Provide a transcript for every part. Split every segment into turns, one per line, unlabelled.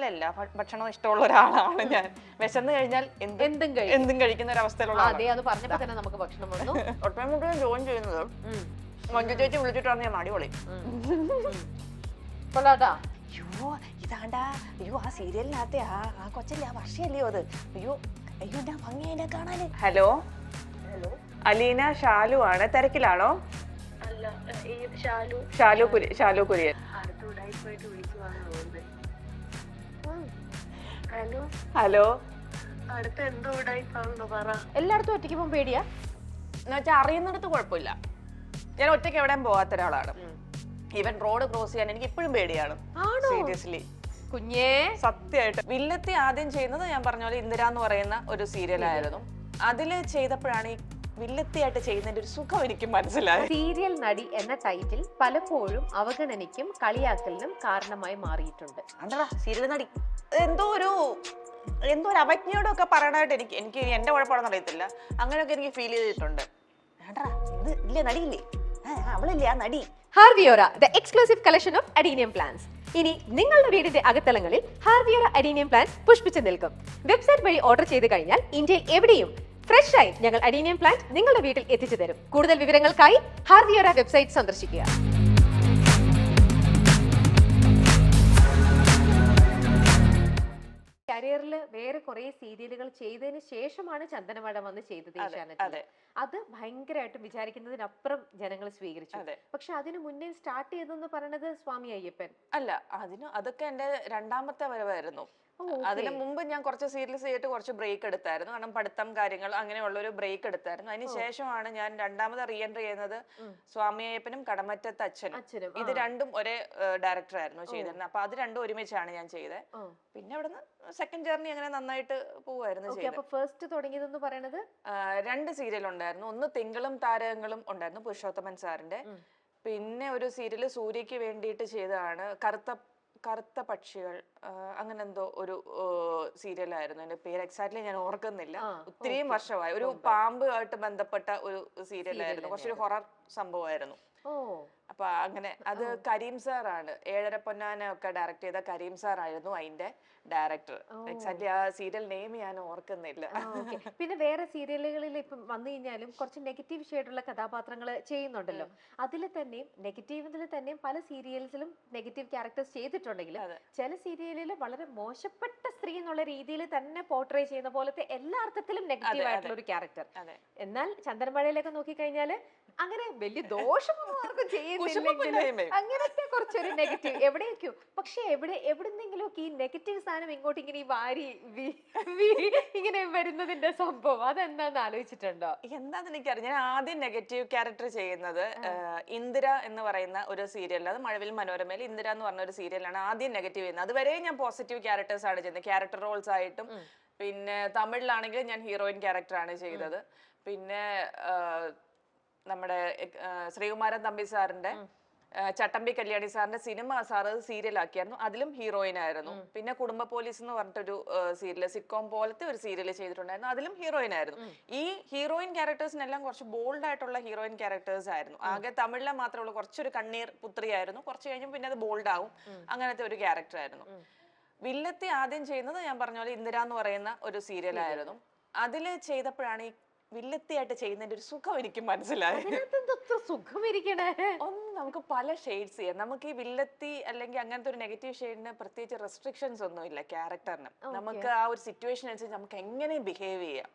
പോലെയല്ല, ഭക്ഷണം ഇഷ്ടമുള്ള ഒരാളാണ് ഞാൻ. വിശന്ന് കഴിഞ്ഞാൽ എന്തും കഴിക്കുന്ന ഒരു അവസ്ഥയിലുള്ള ഒട്ടനമുട്ടും ജോയിൻ ചെയ്യുന്നത് മഞ്ജു ചേച്ചി വിളിച്ചിട്ടാണ് ഞാൻ അടിപൊളി. അയ്യോ ഇതാണ്ടാ, അയ്യോ ആ സീരിയലിനകത്തെ ആ കൊച്ചല്ലേ, ആ വർഷയല്ലയോ അത്? അയ്യോ അയ്യോ ഞാൻ ഭംഗി അതിനെ കാണാന്. ഹലോ അലീന, ഷാലു ആണ്. തിരക്കിലാണോ? ഷാലു കുര്യൻ. ഹലോ
എല്ലായിടത്തും ഒറ്റയ്ക്ക് പോകുമ്പോ പേടിയാ?
എന്നുവെച്ചാൽ അറിയുന്നിടത്ത് കുഴപ്പമില്ല. ഞാൻ ഒറ്റയ്ക്ക് എവിടെയും പോകാത്ത ഒരാളാണ്. ഈവൻ റോഡ് ക്രോസ് ചെയ്യാൻ എനിക്ക് ഇപ്പോഴും പേടിയാണ്. സീരിയസ്ലി
കുഞ്ഞേ,
സത്യമായിട്ട്. വില്ലത്തി ആദ്യം ചെയ്യുന്നത് ഞാൻ പറഞ്ഞ പോലെ ഇന്ദിര എന്ന് പറയുന്ന ഒരു സീരിയലായിരുന്നു. അതില് ചെയ്തപ്പോഴാണ് ഈ വില്ലത്തിയായിട്ട് ചെയ്യുന്നതിന്റെ ഒരു സുഖം എനിക്ക് മനസ്സിലായി.
സീരിയൽ നടി എന്ന ടൈറ്റിൽ പലപ്പോഴും അവഗണനയ്ക്കും കളിയാക്കലിനും കാരണമായി മാറിയിട്ടുണ്ട്.
എന്താ സീരിയൽ നടി എന്തോ ഒരു അവജ്ഞയോടൊക്കെ പറയണായിട്ട് എനിക്ക് എന്റെ കുഴപ്പമാണെന്ന് അറിയത്തില്ല, അങ്ങനെയൊക്കെ എനിക്ക് ഫീൽ ചെയ്തിട്ടുണ്ട്. ഇത് ഇല്ലേ, നടിയില്ലേ, അവളില്ലേ ആ നടി.
ഹാർവിയോറ, the exclusive collection of adenium plants. ഇനി നിങ്ങളുടെ വീടിന്റെ അകത്തളങ്ങളിൽ ഹാർവിയോറ അഡീനിയം പ്ലാന്റ്സ് പുഷ്പിച്ചു നിൽക്കും. വെബ്സൈറ്റ് വഴി ഓർഡർ ചെയ്ത് കഴിഞ്ഞാൽ ഇന്ത്യയിൽ എവിടെയും ഫ്രഷ് ആയി ഞങ്ങൾ അഡീനിയം പ്ലാന്റ് നിങ്ങളുടെ വീട്ടിൽ എത്തിച്ചു തരും. കൂടുതൽ വിവരങ്ങൾക്കായി ഹാർവിയോറ വെബ്സൈറ്റ് സന്ദർശിക്കുക. കരിയറിൽ വേറെ കുറെ സീരിയലുകൾ ചെയ്തതിന് ശേഷമാണ് ചന്ദനമഴ വന്ന് ചെയ്തത് ഏഷ്യാനെറ്റിൽ. അത് ഭയങ്കരമായിട്ട് വിചാരിക്കുന്നതിനപ്പുറം ജനങ്ങൾ സ്വീകരിച്ചു. പക്ഷെ അതിനു മുന്നേ സ്റ്റാർട്ട് ചെയ്തെന്ന് പറയുന്നത് സ്വാമി അയ്യപ്പൻ
അല്ല, അതൊക്കെ എന്റെ രണ്ടാമത്തെ വരവായിരുന്നു. അതിന് മുമ്പ് ഞാൻ കുറച്ച് സീരിയസ് ചെയ്തിട്ട് കുറച്ച് ബ്രേക്ക് എടുത്തായിരുന്നു, കാരണം പഠിത്തം കാര്യങ്ങൾ അങ്ങനെയുള്ള ഒരു ബ്രേക്ക് എടുത്തായിരുന്നു. അതിനുശേഷമാണ് ഞാൻ രണ്ടാമത് റീ എൻട്രി ചെയ്യുന്നത്. സ്വാമി അയ്യപ്പനും കടമറ്റത്ത് അച്ഛനും, ഇത് രണ്ടും ഒരേ ഡയറക്ടർ ആയിരുന്നു ചെയ്തിരുന്നത്. അപ്പൊ അത് രണ്ടും ഒരുമിച്ചാണ് ഞാൻ ചെയ്തത്. പിന്നെ അവിടുന്ന് സെക്കൻഡ് ജേർണി അങ്ങനെ നന്നായിട്ട് പോവായിരുന്നു ചെയ്തത്.
ഫസ്റ്റ് തുടങ്ങിയതെന്ന് പറയുന്നത്
2 സീരിയൽ ഉണ്ടായിരുന്നു. ഒന്ന് തിങ്കളും താരകങ്ങളും ഉണ്ടായിരുന്നു, പുരുഷോത്തമൻ സാറിന്റെ. പിന്നെ ഒരു സീരിയൽ സൂര്യക്ക് വേണ്ടിയിട്ട് ചെയ്തതാണ്, കറുത്ത പക്ഷികൾ, അങ്ങനെ എന്തോ ഒരു സീരിയലായിരുന്നു. എന്റെ പേര് എക്സാക്ട്ലി ഞാൻ ഓർക്കുന്നില്ല, ഒത്തിരിയും വർഷമായി. ഒരു പാമ്പുമായിട്ട് ബന്ധപ്പെട്ട ഒരു സീരിയലായിരുന്നു, കുറച്ചൊരു ഹൊറർ സംഭവമായിരുന്നു. അപ്പൊ അങ്ങനെ അത് കരീം സാർ ആണ്, 7:30 പൊന്നാന ഒക്കെ ഡയറക്ട് ചെയ്ത കരീം സാർ ആയിരുന്നു അതിന്റെ ഡയറക്ടർ. എക്സാക്ട്ലി ആ സീരിയൽ നെയിം ഞാൻ ഓർക്കുന്നില്ല.
പിന്നെ വേറെ സീരിയലുകളിൽ ഇപ്പം വന്നു കഴിഞ്ഞാലും കുറച്ച് നെഗറ്റീവ് ഷെയ്ഡുള്ള കഥാപാത്രങ്ങൾ ചെയ്യുന്നുണ്ടല്ലോ. അതിൽ തന്നെയും നെഗറ്റീവിൽ തന്നെയും പല സീരിയൽസിലും നെഗറ്റീവ് ക്യാരക്ടേഴ്സ് ചെയ്തിട്ടുണ്ടെങ്കിൽ ചില സീരിയലിൽ വളരെ മോശപ്പെട്ട സ്ത്രീ എന്നുള്ള രീതിയിൽ തന്നെ പോർട്രേ ചെയ്യുന്ന പോലത്തെ എല്ലാ അർത്ഥത്തിലും നെഗറ്റീവ് ആയിട്ടുള്ള ഒരു ക്യാരക്ടർ. എന്നാൽ ചന്ദനമഴയിലൊക്കെ നോക്കിക്കഴിഞ്ഞാല് അങ്ങനെ വലിയ ദോഷമൊന്നും ആർക്കും ചെയ്യുന്നില്ല, അങ്ങനത്തെ കുറച്ചൊരു നെഗറ്റീവ് എവിടെയൊക്കെയോ. പക്ഷെ എവിടെന്നെങ്കിലും ഒക്കെ ഈ നെഗറ്റീവ് സാധനം ഇങ്ങോട്ട് ഇങ്ങനെ ഈ വാരി ഇങ്ങനെ വരുന്നതിന്റെ സംഭവം അതെന്താന്ന് ആലോചിച്ചിട്ടുണ്ടോ?
എന്താന്ന് എനിക്കറിയാം. ഞാൻ ആദ്യം നെഗറ്റീവ് ക്യാരക്ടർ ചെയ്യുന്നത് ഇന്ദിര എന്ന് പറയുന്ന ഒരു സീരിയലിൽ, അത് മഴവിൽ മനോരമയിൽ ഇന്ദിര എന്ന് പറഞ്ഞ ഒരു സീരിയലാണ് ആദ്യം നെഗറ്റീവ് ചെയ്യുന്നത്. അതുവരെ ഞാൻ പോസിറ്റീവ് ക്യാരക്ടേഴ്സ് ആണ് ചെയ്യുന്നത്, ക്യാരക്ടർ റോൾസ് ആയിട്ടും. പിന്നെ തമിഴിലാണെങ്കിൽ ഞാൻ ഹീറോയിൻ ക്യാരക്ടറാണ് ചെയ്തത്. പിന്നെ നമ്മുടെ ശ്രീകുമാരൻ തമ്പി സാറിന്റെ ചട്ടമ്പി കല്യാണി സാറിന്റെ സിനിമ സാറ് സീരിയലാക്കിയായിരുന്നു, അതിലും ഹീറോയിൻ ആയിരുന്നു. പിന്നെ കുടുംബ പോലീസ് എന്ന് പറഞ്ഞിട്ടൊരു സീരിയൽ, സിറ്റ്കോം പോലത്തെ ഒരു സീരിയൽ ചെയ്തിട്ടുണ്ടായിരുന്നു, അതിലും ഹീറോയിൻ ആയിരുന്നു. ഈ ഹീറോയിൻ ക്യാരക്ടേഴ്സിനെല്ലാം കുറച്ച് ബോൾഡ് ആയിട്ടുള്ള ഹീറോയിൻ ക്യാരക്ടേഴ്സ് ആയിരുന്നു. ആകെ തമിഴിലെ മാത്രമേ ഉള്ളൂ കുറച്ചൊരു കണ്ണീർ പുത്രിയായിരുന്നു, കുറച്ച് കഴിഞ്ഞും പിന്നെ അത് ബോൾഡ് ആവും, അങ്ങനത്തെ ഒരു ക്യാരക്ടർ ആയിരുന്നു. വില്ലത്തി ആദ്യം ചെയ്യുന്നത് ഞാൻ പറഞ്ഞ പോലെ ഇന്ദിര എന്ന് പറയുന്ന ഒരു സീരിയലായിരുന്നു. അതില് ചെയ്തപ്പോഴാണ് ഈ വില്ലത്തിയായിട്ട് ചെയ്യുന്നതിന്റെ ഒരു സുഖം എനിക്ക് മനസ്സിലായി. ഒന്ന് നമുക്ക് പല ഷെയ്ഡ്സ് ചെയ്യാം. നമുക്ക് ഈ വില്ലത്തി അല്ലെങ്കിൽ അങ്ങനത്തെ ഒരു നെഗറ്റീവ് ഷെയ്ഡിന് പ്രത്യേകിച്ച് റെസ്ട്രിക്ഷൻസ് ഒന്നും ഇല്ല ക്യാരക്ടറിന്. നമുക്ക് ആ ഒരു സിറ്റുവേഷൻ അനുസരിച്ച് നമുക്ക് എങ്ങനെ ബിഹേവ് ചെയ്യാം,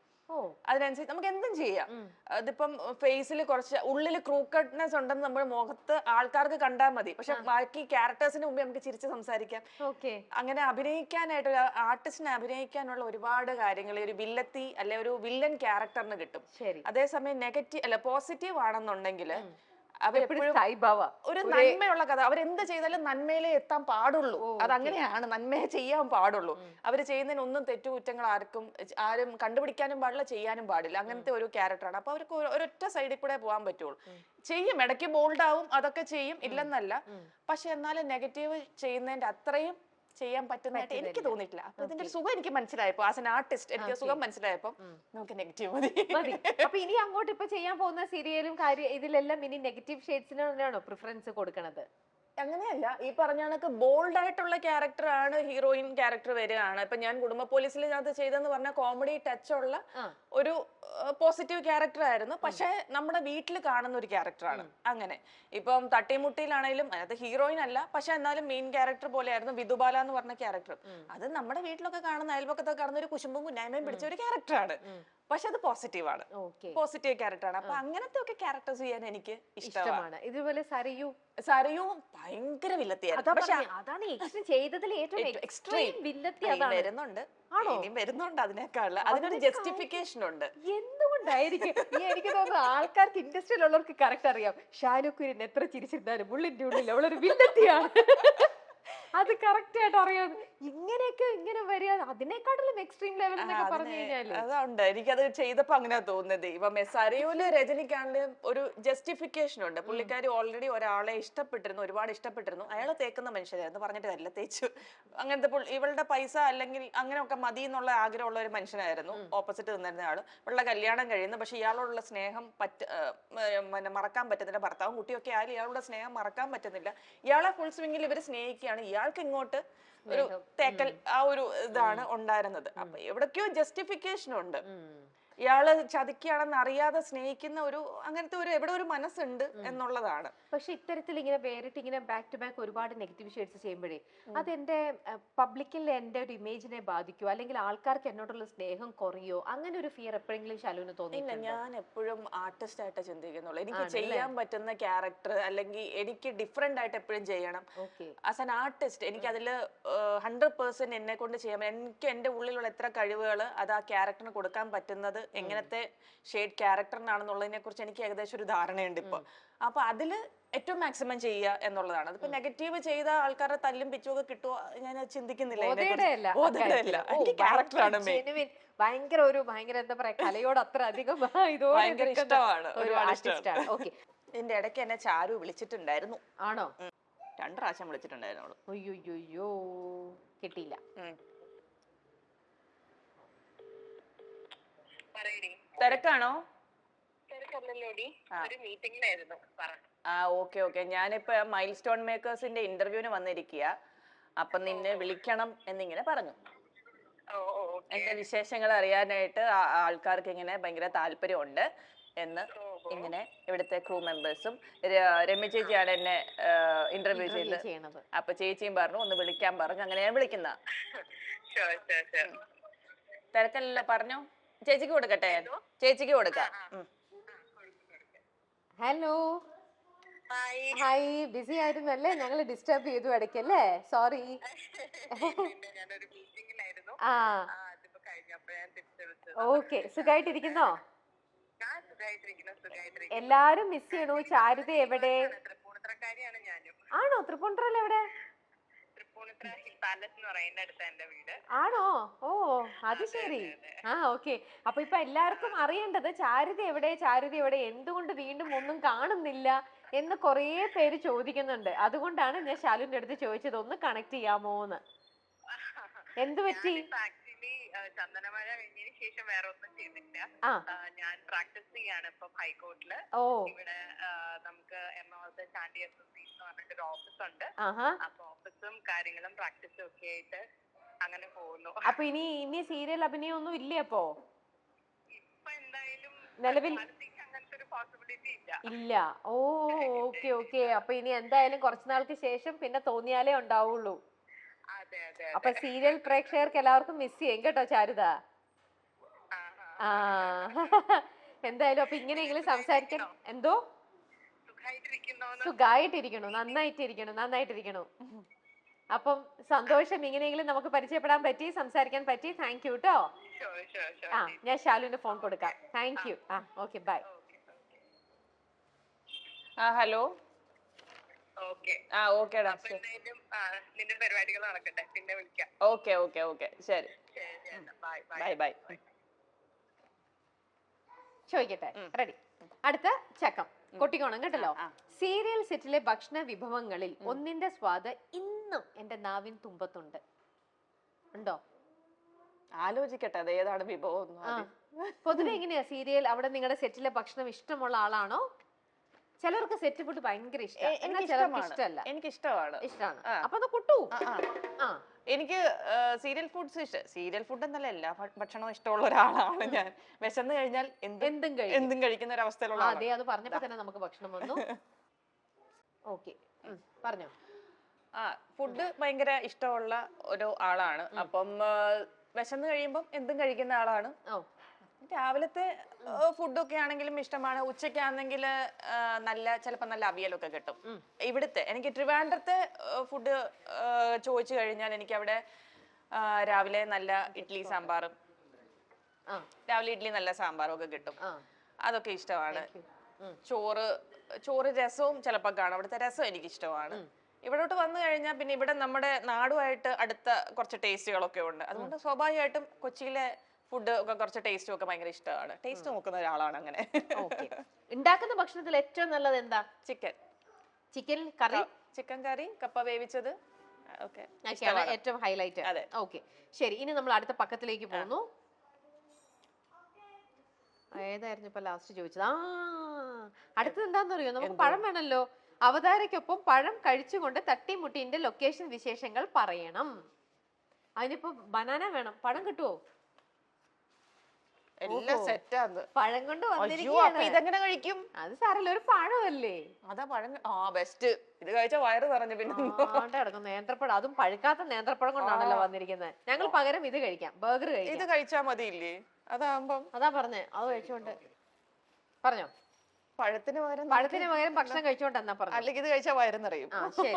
അതിനനുസരിച്ച് നമുക്ക് എന്തും ചെയ്യാം. അതിപ്പം ഫേസിൽ കുറച്ച് ഉള്ളിൽ ക്രൂക്കഡ്നെസ് ഉണ്ടെന്ന് നമ്മൾ മുഖത്ത് ആൾക്കാർക്ക് കണ്ടാൽ മതി, പക്ഷെ ബാക്കി ക്യാരക്ടേഴ്സിന് മുമ്പ് നമുക്ക് ചിരിച്ച് സംസാരിക്കാം. അങ്ങനെ അഭിനയിക്കാനായിട്ട് ഒരു ആർട്ടിസ്റ്റിനെ അഭിനയിക്കാനുള്ള ഒരുപാട് കാര്യങ്ങൾ ഒരു വില്ലത്തി അല്ലെ ഒരു വില്ലൻ ക്യാരക്ടറിന് കിട്ടും. അതേസമയം നെഗറ്റീവ് അല്ല പോസിറ്റീവ് ആണെന്നുണ്ടെങ്കിൽ അവരെപ്പോഴും ഒരു നന്മയുള്ള കഥ, അവരെന്ത് ചെയ്താലും നന്മയിലേ എത്താൻ പാടുള്ളൂ. അതങ്ങനെയാണ്, നന്മയെ ചെയ്യാൻ പാടുള്ളൂ. അവര് ചെയ്യുന്നതിന് ഒന്നും തെറ്റുകുറ്റങ്ങൾ ആരും കണ്ടുപിടിക്കാനും പാടില്ല, ചെയ്യാനും പാടില്ല. അങ്ങനത്തെ ഒരു ക്യാരക്ടറാണ്. അപ്പൊ അവർക്ക് ഒരൊറ്റ സൈഡിൽ കൂടെ പോകാൻ പറ്റുള്ളൂ. ചെയ്യും, ഇടയ്ക്ക് ബോൾഡ് ആവും, അതൊക്കെ ചെയ്യും, ഇല്ലെന്നല്ല. പക്ഷെ എന്നാലും നെഗറ്റീവ് ചെയ്യുന്നതിന്റെ അത്രയും ചെയ്യാൻ പറ്റുന്നതായിട്ട് എനിക്ക് തോന്നിയിട്ടില്ല. അപ്പൊ ഇതിന്റെ ഒരു സുഖം എനിക്ക് മനസ്സിലായപ്പോ, ആസ് എൻ ആർട്ടിസ്റ്റ് എനിക്ക് സുഖം മനസ്സിലായപ്പോ നമുക്ക് നെഗറ്റീവ് മതി.
അപ്പൊ ഇനി അങ്ങോട്ട് ഇപ്പൊ ചെയ്യാൻ പോകുന്ന സീരിയലും ഇതിലെല്ലാം ഇനി നെഗറ്റീവ് ഷെയ്ഡ്സിനാണോ പ്രിഫറൻസ് കൊടുക്കണത്?
അങ്ങനെയല്ല, ഈ പറഞ്ഞ കണക്ക് ബോൾഡ് ആയിട്ടുള്ള ക്യാരക്ടർ ആണ് ഹീറോയിൻ ക്യാരക്ടർ വരികയാണ്. ഇപ്പൊ ഞാൻ കുടുംബ പോലീസിനകത്ത് ചെയ്തെന്ന് പറഞ്ഞ കോമഡി ടച്ച് ഉള്ള ഒരു പോസിറ്റീവ് ക്യാരക്ടർ ആയിരുന്നു. പക്ഷെ നമ്മുടെ വീട്ടിൽ കാണുന്ന ഒരു ക്യാരക്ടറാണ്. അങ്ങനെ ഇപ്പം തട്ടിമുട്ടിയിലാണെങ്കിലും അതിനകത്ത് ഹീറോയിൻ അല്ല, പക്ഷെ എന്നാലും മെയിൻ ക്യാരക്ടർ പോലെയായിരുന്നു വിധുബാല എന്ന് പറഞ്ഞ ക്യാരക്ടർ. അത് നമ്മുടെ വീട്ടിലൊക്കെ കാണുന്ന, അയൽപക്കത്തൊക്കെ കാണുന്ന ഒരു കുശുമ്പും കുന്നായ്മയും പിടിച്ച ഒരു ക്യാരക്ടറാണ്. പക്ഷെ അത് പോസിറ്റീവാണ്, പോസിറ്റീവ് ക്യാരക്ടറാണ്. അപ്പൊ അങ്ങനത്തെ ഒക്കെ ക്യാരക്ടേഴ്സ് ചെയ്യാൻ എനിക്ക് ഇഷ്ടമാണ്.
ഇതുപോലെ
സരയു ഭയങ്കര വില്ലത്തിയായിരുന്നു. പക്ഷെ
അതാണ് ചെയ്തതിൽ ഏറ്റവും എക്സ്ട്രീം വില്ലത്തി അതാണ്.
വരുന്നുണ്ട്, ഇനിയും വരുന്നുണ്ട്. അതിനേക്കാളുള്ള അതിനൊരു ജസ്റ്റിഫിക്കേഷൻ ഉണ്ട്.
എന്തുകൊണ്ടായിരിക്കും? എനിക്ക് തോന്നുന്നു ആൾക്കാർക്ക് ഇൻഡസ്ട്രിയിലുള്ളവർക്ക് കറക്റ്റ് അറിയാം. ഷാരൂഖ് കുര്യൻ എത്ര ചിരിച്ചിരുന്നാലും ഉള്ളിന്റെ ഉള്ളിൽ അവളൊരു വില്ലത്തിയാണ്. അത് കറക്റ്റ് ആയിട്ട് അറിയാം. ഇങ്ങനെയൊക്കെ ഇങ്ങനെ വരിക അതിനേക്കാട്ടിലും എക്സ്ട്രീം ലെവൽ എന്നൊക്കെ പറഞ്ഞു കഴിഞ്ഞാല്
അതുണ്ട്. എനിക്കത് ചെയ്തപ്പോ അങ്ങനെയാ തോന്നുന്നത്. ഇപ്പം സരയൂല് രജനിക്കാണെങ്കിലും ഒരു ജസ്റ്റിഫിക്കേഷൻ ഉണ്ട്. പുള്ളിക്കാരി ഓൾറെഡി ഒരാളെ ഇഷ്ടപ്പെട്ടിരുന്നു, ഒരുപാട് ഇഷ്ടപ്പെട്ടിരുന്നു. അയാളെ തേക്കുന്ന മനുഷ്യരായിരുന്നു, പറഞ്ഞിട്ട് കാര്യമില്ല, തേച്ചു. അങ്ങനത്തെ ഇവളുടെ പൈസ അല്ലെങ്കിൽ അങ്ങനെയൊക്കെ മതി എന്നുള്ള ആഗ്രഹമുള്ള ഒരു മനുഷ്യനായിരുന്നു ഓപ്പോസിറ്റ് നിന്നിരുന്ന ആള്. ഇവളുടെ കല്യാണം കഴിയുന്നു, പക്ഷെ ഇയാളോടുള്ള സ്നേഹം മറക്കാൻ പറ്റുന്നില്ല. ഭർത്താവും കുട്ടിയൊക്കെ ആയാലും ഇയാളുടെ സ്നേഹം മറക്കാൻ പറ്റുന്നില്ല. ഇയാളെ ഫുൾ സ്വിംഗിൽ ഇവര് സ്നേഹിക്കുകയാണ്. ഇയാൾക്ക് ഇങ്ങോട്ട് ഒരു തേക്കൽ ആ ഒരു ഇതാണ് ഉണ്ടായിരുന്നത്. അപ്പൊ എവിടൊക്കെയോ ജസ്റ്റിഫിക്കേഷൻ ഉണ്ട്. ഇയാള് ചതിക്കുകയാണെന്ന് അറിയാതെ സ്നേഹിക്കുന്ന ഒരു അങ്ങനത്തെ ഒരു എവിടെ ഒരു മനസ്സുണ്ട് എന്നുള്ളതാണ്.
പക്ഷെ ഇത്തരത്തിൽ ഇങ്ങനെ വേറിട്ട് ഇങ്ങനെ ബാക്ക് ടു ബാക്ക് ഒരുപാട് നെഗറ്റീവ് ഷെയ്ഡ്സ് ചെയ്യുമ്പോഴേ അതെന്റെ പബ്ലിക്കിൽ എന്റെ ഒരു ഇമേജിനെ ബാധിക്കോ, അല്ലെങ്കിൽ ആൾക്കാർക്ക് എന്നോടുള്ള സ്നേഹം കുറയോ, അങ്ങനെ ഒരു ഫിയർ എപ്പോഴെങ്കിലും ശാലുവിന് തോന്നിയില്ല?
ഞാൻ എപ്പോഴും ആർട്ടിസ്റ്റ് ആയിട്ട് ചിന്തിക്കുന്നുള്ളൂ. എനിക്ക് ചെയ്യാൻ പറ്റുന്ന ക്യാരക്ടർ അല്ലെങ്കിൽ എനിക്ക് ഡിഫറെന്റ് ആയിട്ട് എപ്പോഴും ചെയ്യണം. ആസ് ആൻ ആർട്ടിസ്റ്റ് എനിക്ക് അതിൽ 100% എന്നെ കൊണ്ട് ചെയ്യാൻ, എനിക്ക് എന്റെ ഉള്ളിലുള്ള എത്ര കഴിവുകൾ അത് ആ ക്യാരക്ടറിന് കൊടുക്കാൻ പറ്റുന്നത് എങ്ങനത്തെ ഷെയ്ഡ് ക്യാരക്ടറിനാണെന്നുള്ളതിനെ കുറിച്ച് എനിക്ക് ഏകദേശം ഒരു ധാരണയുണ്ട് ഇപ്പൊ. അപ്പൊ അതില് ഏറ്റവും മാക്സിമം ചെയ്യുക എന്നുള്ളതാണ്. അതിപ്പോ നെഗറ്റീവ് ചെയ്ത ആൾക്കാരുടെ തല്ലും പിച്ചും ഒക്കെ കിട്ടുമോ ഞാൻ ചിന്തിക്കുന്നില്ല. ക്യാരക്ടറാണ്
ഭയങ്കര എന്താ പറയാ, കലയോട് അത്ര അധികം
ഭയങ്കര ഇഷ്ടമാണ്, ഒരുപാട് ഇഷ്ടമാണ്. ഇതിന്റെ ഇടയ്ക്ക് എന്നെ ചാരു വിളിച്ചിട്ടുണ്ടായിരുന്നു.
ആണോ?
2 പ്രാവശ്യം വിളിച്ചിട്ടുണ്ടായിരുന്നു.
അയ്യോ, കിട്ടിയില്ല.
തിരക്കാണോ? ഓക്കെ. ഞാനിപ്പോ മൈൽ സ്റ്റോൺ മേക്കേഴ്സിന്റെ ഇന്റർവ്യൂവിന് വന്നിരിക്കുക. അപ്പൊ നിന്നെ വിളിക്കണം എന്നിങ്ങനെ പറഞ്ഞു. എന്റെ വിശേഷങ്ങൾ അറിയാനായിട്ട് ആൾക്കാർക്ക് ഇങ്ങനെ ഭയങ്കര താല്പര്യമുണ്ട് എന്ന് ഇങ്ങനെ ഇവിടുത്തെ ക്രൂ മെമ്പേഴ്സും രമ്യ ചേച്ചിയാണ് എന്നെ ഇന്റർവ്യൂ ചെയ്തത്. അപ്പൊ ചേച്ചിയും പറഞ്ഞു ഒന്ന് വിളിക്കാൻ പറഞ്ഞു. അങ്ങനെ ഞാൻ വിളിക്കുന്ന. തിരക്കല്ലല്ലോ, പറഞ്ഞോ. ചേച്ചിക്ക് കൊടുക്കട്ടെ? ചേച്ചിക്ക് കൊടുക്കാം.
Hello, hi. ബിസി ആയിരുന്നല്ലേ? ഞങ്ങൾ ഡിസ്റ്റർബ് ചെയ്തു ഇടയ്ക്കല്ലേ? സോറി. ഓക്കെ. സുഖായിട്ടിരിക്കുന്നോ? എല്ലാരും മിസ് ചെയ്യണു. ചാരുത എവിടെ? ആണോ? തൃപ്പൂണിത്തുറയിൽ എവിടെ? ആണോ? ഓ, അത് ശരി. ഓക്കെ. അപ്പൊ ഇപ്പൊ എല്ലാവർക്കും അറിയേണ്ടത് ചാരുത എവിടെ, എന്തുകൊണ്ട് വീണ്ടും ഒന്നും കാണുന്നില്ല എന്ന് കൊറേ പേര് ചോദിക്കുന്നുണ്ട്. അതുകൊണ്ടാണ് ഞാൻ ശാലുവിന്റെ അടുത്ത് ചോദിച്ചത് ഒന്ന് കണക്ട് ചെയ്യാമോന്ന്. എന്ത് പറ്റി?
ചന്ദനമഴ കഴിഞ്ഞതിന് ശേഷം വേറെ ഒന്നും ചെയ്തില്ല. ഞാൻ പ്രാക്ടീസ് ചെയ്യാണ് ഇപ്പം ഹൈക്കോർട്ടില്. ഇവിടെ നമുക്ക് എറണാകുളത്ത് ചാണ്ടി അസോസിയേഷൻ എന്ന് പറഞ്ഞിട്ടൊരു ഓഫീസ് ഉണ്ട്. അപ്പൊ ഓഫീസും കാര്യങ്ങളും പ്രാക്ടീസും ഒക്കെ ആയിട്ട് അങ്ങനെ പോകുന്നു.
അപ്പൊ ഇനി സീരിയൽ അഭിനയം ഒന്നും ഇല്ലേ? അപ്പോ
ഇപ്പൊ എന്തായാലും
നിലവിൽ
അങ്ങനത്തെ ഒരു പോസിബിലിറ്റി
ഇല്ല. ഓക്കെ. അപ്പൊ ഇനി എന്തായാലും കുറച്ചുനാൾക്ക് ശേഷം പിന്നെ തോന്നിയാലേ ഉണ്ടാവുള്ളൂ. അപ്പൊ സീരിയൽ പ്രേക്ഷകർക്ക് എല്ലാവർക്കും മിസ് ചെയ്യും കേട്ടോ ചാരുത. എന്തായാലും അപ്പൊ ഇങ്ങനെയെങ്കിലും സംസാരിക്കാൻ. എന്തോ? സുഖായിട്ടിരിക്കണു, നന്നായിട്ടിരിക്കണു. അപ്പം സന്തോഷം, ഇങ്ങനെയെങ്കിലും നമുക്ക് പരിചയപ്പെടാൻ പറ്റി, സംസാരിക്കാൻ പറ്റി. താങ്ക് യു കേട്ടോ. ഞാൻ ശാലുവിന്റെ ഫോൺ കൊടുക്കാം. Thank you. Okay, bye.
Hello. ഓക്കേടാ.
നിന്റെ പരിപാടികൾ നടക്കട്ടെ, പിന്നെ വിളിക്കാം.
ഓക്കെ. ശരി, ബൈ.
ചോദിക്കട്ടെ? റെഡി. അടുത്ത ചക്കം കൊട്ടിക്കോണം കേട്ടല്ലോ. സീരിയൽ സെറ്റിലെ ഭക്ഷണ വിഭവങ്ങളിൽ ഒന്നിന്റെ സ്വാദ് ഇന്നും എന്റെ നാവിൻ തുമ്പത്തുണ്ട്. ഉണ്ടോ?
ആലോചിക്കട്ടെ അത് ഏതാണ് വിഭവം.
പൊതുവെ എങ്ങനെയാ സീരിയൽ അവിടെ നിങ്ങളുടെ സെറ്റിലെ ഭക്ഷണം ഇഷ്ടമുള്ള ആളാണോ? ചിലർക്ക് സെറ്റ് ഫുഡ് ഭയങ്കര ഇഷ്ടമാണ്,
എനിക്ക്
ചിലർക്ക് ഇഷ്ടമല്ല.
എനിക്ക് ഇഷ്ടമാണ്.
ഇഷ്ടമാണ്. അപ്പൊ അത് കുട്ടു.
എനിക്ക് സീരിയൽ ഫുഡ്സ് ഇഷ്ടം. സീരിയൽ ഫുഡ് എന്നല്ല, എല്ലാ ഭക്ഷണവും ഇഷ്ടമുള്ള ഒരാളാണ് ഞാൻ. വിശന്ന് കഴിഞ്ഞാൽ എന്തും കഴിക്കുന്ന ഒരു അവസ്ഥയിലുള്ള.
അതെ, അത് പറഞ്ഞപ്പോ തന്നെ നമുക്ക് ഭക്ഷണം വന്നു. ഓക്കെ, പറഞ്ഞോ.
ഫുഡ് ഭയങ്കര ഇഷ്ടമുള്ള ഒരു ആളാണ്. അപ്പം വിശന്ന് കഴിയുമ്പം എന്തും കഴിക്കുന്ന ആളാണ്. രാവിലത്തെ ഫുഡൊക്കെ ആണെങ്കിലും ഇഷ്ടമാണ്. ഉച്ചയ്ക്കാണെങ്കിൽ ചിലപ്പോൾ നല്ല അവിയലൊക്കെ കിട്ടും. ഇവിടുത്തെ എനിക്ക് ട്രിവാൻഡ്രത്തെ ഫുഡ് ചോദിച്ചു കഴിഞ്ഞാൽ എനിക്ക് അവിടെ രാവിലെ നല്ല ഇഡ്ഡലി സാമ്പാറും, രാവിലെ ഇഡ്ഡലി നല്ല സാമ്പാറും ഒക്കെ കിട്ടും. അതൊക്കെ ഇഷ്ടമാണ്. ചോറ് രസവും ചിലപ്പോൾ കാണും. അവിടുത്തെ രസം എനിക്ക് ഇഷ്ടമാണ്. ഇവിടോട്ട് വന്നു കഴിഞ്ഞാൽ പിന്നെ ഇവിടെ നമ്മുടെ നാടുമായിട്ട് അടുത്ത കുറച്ച് ടേസ്റ്റുകളൊക്കെ ഉണ്ട്. അതുകൊണ്ട് സ്വാഭാവികമായിട്ടും കൊച്ചിയിലെ ഫുഡ് ഒക്കെ കുറച്ച് ടേസ്റ്റും ഒക്കെ ഭയങ്കര ഇഷ്ടമാണ്. ടേസ്റ്റ് നോക്കുന്ന ഒരാളാണ് അങ്ങനെ.
ഉണ്ടാക്കുന്ന ഭക്ഷണത്തിൽ ഏറ്റവും നല്ലത് എന്താ? ചിക്കൻ കറി,
ചിക്കൻ കറി, കപ്പ വേവിച്ചത് ഒക്കെ
ഏറ്റവും ഹൈലൈറ്റ്.
അതെ.
ഓക്കെ, ശരി. ഇനി നമ്മൾ അടുത്ത പക്കത്തിലേക്ക് പോകുന്നു. ഏതായിരുന്നു ഇപ്പൊ ലാസ്റ്റ് ചോദിച്ചത്? അടുത്തത് എന്താന്ന് അറിയോ? നമുക്ക് പഴം വേണല്ലോ. അവതാരക്കൊപ്പം പഴം കഴിച്ചുകൊണ്ട് തട്ടിമുട്ടിന്റെ ലൊക്കേഷൻ വിശേഷങ്ങൾ പറയണം. അതിനിപ്പോ ബനാന വേണം. പഴം കിട്ടുവോ? പഴം കൊണ്ട് വന്നിരിക്കുകയാണ്.
ഇതെങ്ങനെ കഴിക്കും?
അത് സാരല്ല, ഒരു പഴമല്ലേ.
അതാ പഴം. ബെസ്റ്റ്. ഇത് കഴിച്ച വയറ് നിറഞ്ഞു. പിന്നെ
കിടക്കും നേന്ത്രപ്പഴം, അതും പഴുക്കാത്ത നേന്ത്രപ്പഴം കൊണ്ടാണല്ലോ വന്നിരിക്കുന്നത്. ഞങ്ങൾ പകരം ഇത് കഴിക്കാം, ബർഗർ കഴിക്കാം.
ഇത് കഴിച്ചാ മതിയില്ലേ? അതാകുമ്പം
അതാ പറഞ്ഞേ, അത് കഴിച്ചോണ്ട്. പറഞ്ഞോ.
പഴത്തിന് പകരം
ഭക്ഷണം കഴിച്ചോണ്ട് എന്നാ പറഞ്ഞു.
അല്ലെങ്കിൽ ഇത് കഴിച്ചാൽ വയറ് നിറയും.
ശരി,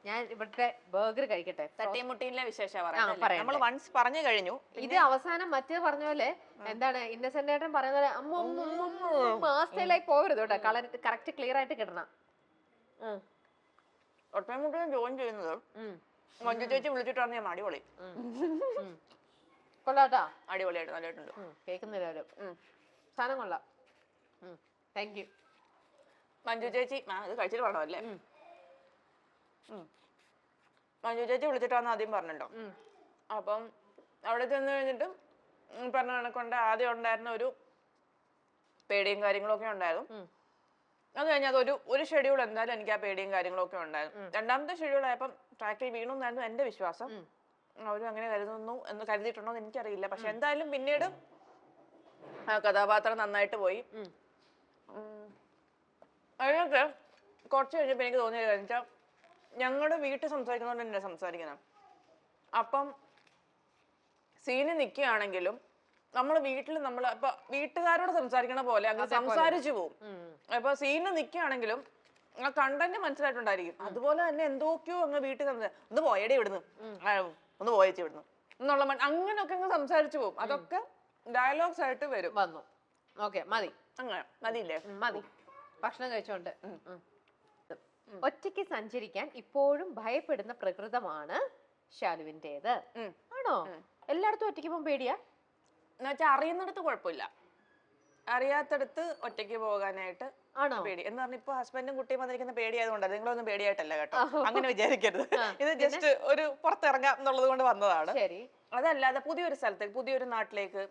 ഞാൻ ഇവിടുത്തെ ബർഗർ കഴിക്കട്ടെ.
തട്ടിമുട്ടിയിലെ വിശേഷം നമ്മൾ വൺസ് പറഞ്ഞു കഴിഞ്ഞു.
ഇത് അവസാനം മറ്റേ പറഞ്ഞ പോലെ എന്താണ് ഇന്നസെന്റ് ഏട്ടൻ പറയുന്നത് ആ സ്റ്റൈലായി പോകരുത് കേട്ടോ. കളർ കറക്റ്റ് ക്ലിയർ ആയിട്ട് കിട്ടണം.
ഒട്ടമുട്ട ജോയിൻ ചെയ്യുന്നത് മഞ്ജു ചേച്ചി വിളിച്ചിട്ടാണ് ഞാൻ. അടിപൊളി
കൊള്ളാട്ടാ,
അടിപൊളിയായിട്ട് നല്ലതായിട്ടുണ്ട്.
കേൾക്കുന്നില്ല സാധനം കൊള്ളാം. താങ്ക് യു
മഞ്ജു ചേച്ചി. ഇത് കഴിച്ചിട്ട് വേണോ അല്ലേ? മഞ്ജു ചേച്ചി വിളിച്ചിട്ടാന്ന് ആദ്യം പറഞ്ഞിട്ടോ. അപ്പം അവിടെ ചെന്ന് കഴിഞ്ഞിട്ട് പറഞ്ഞ കണക്കൊണ്ട് ആദ്യം ഉണ്ടായിരുന്ന ഒരു പേടിയും കാര്യങ്ങളൊക്കെ ഉണ്ടായിരുന്നു. അത് കഴിഞ്ഞാൽ ഒരു ഷെഡ്യൂൾ എന്തായാലും എനിക്ക് ആ പേടിയും കാര്യങ്ങളൊക്കെ ഉണ്ടായിരുന്നു. രണ്ടാമത്തെ ഷെഡ്യൂൾ ആയപ്പം ട്രാക്കിൽ വീണു എന്നായിരുന്നു എന്റെ വിശ്വാസം. അവരും അങ്ങനെ കരുതിയിട്ടുണ്ടോ എന്ന് എനിക്കറിയില്ല. പക്ഷെ എന്തായാലും പിന്നീട് ആ കഥാപാത്രം നന്നായിട്ട് പോയി. അതിനൊക്കെ കുറച്ച് കഴിഞ്ഞപ്പോൾ എനിക്ക് തോന്നിയത് വെച്ചാൽ ഞങ്ങളുടെ വീട്ടിൽ സംസാരിക്കുന്നതുകൊണ്ട് തന്നെ സംസാരിക്കുന്നത്. അപ്പം സീന് നിൽക്കുകയാണെങ്കിലും നമ്മൾ വീട്ടിൽ ഇപ്പൊ വീട്ടുകാരോട് സംസാരിക്കണ പോലെ അങ്ങ് സംസാരിച്ചു പോകും. അപ്പൊ സീന് നിൽക്കുകയാണെങ്കിലും ആ കണ്ടന്റ് മനസ്സിലായിട്ടുണ്ടായിരിക്കും. അതുപോലെ തന്നെ എന്തൊക്കെയോ അങ്ങ് വീട്ടിൽ ഒന്ന് പോയടേ ഇവിടുന്ന്, ഒന്ന് പോയേച്ചി ഇവിടുന്ന് എന്നുള്ള അങ്ങനെയൊക്കെ അങ്ങ് സംസാരിച്ചു പോകും. അതൊക്കെ ഡയലോഗ്സ് ആയിട്ട് വന്നു.
ഓക്കെ, മതി.
അങ്ങനെ മതിയില്ലേ?
മതി. ഭക്ഷണം കഴിച്ചോണ്ട്. ഒറ്റയ്ക്ക് സഞ്ചരിക്കാൻ ഇപ്പോഴും ഭയപ്പെടുന്ന പ്രകൃതമാണ് ശാലുവിന്റേത്. ആണോ? എല്ലായിടത്തും ഒറ്റയ്ക്ക് പോകാൻ പേടിയാ?
എന്നുവെച്ചാൽ അറിയുന്നിടത്ത് കുഴപ്പമില്ല, അറിയാത്തടത്ത് ഒറ്റയ്ക്ക് പോകാനായിട്ട് പേടി. എന്ന് പറഞ്ഞ ഇപ്പൊ ഹസ്ബൻഡും കുട്ടിയും വന്നിരിക്കുന്ന പേടിയായതുകൊണ്ട് നിങ്ങളൊന്നും പേടിയായിട്ടല്ല കേട്ടോ, അങ്ങനെ വിചാരിക്കരുത്. ഇത് ജസ്റ്റ് ഒരു പുറത്തിറങ്ങാം എന്നുള്ളത് കൊണ്ട് വന്നതാണ്. അതല്ലാതെ പുതിയൊരു സ്ഥലത്തേക്ക്, പുതിയൊരു നാട്ടിലേക്ക്,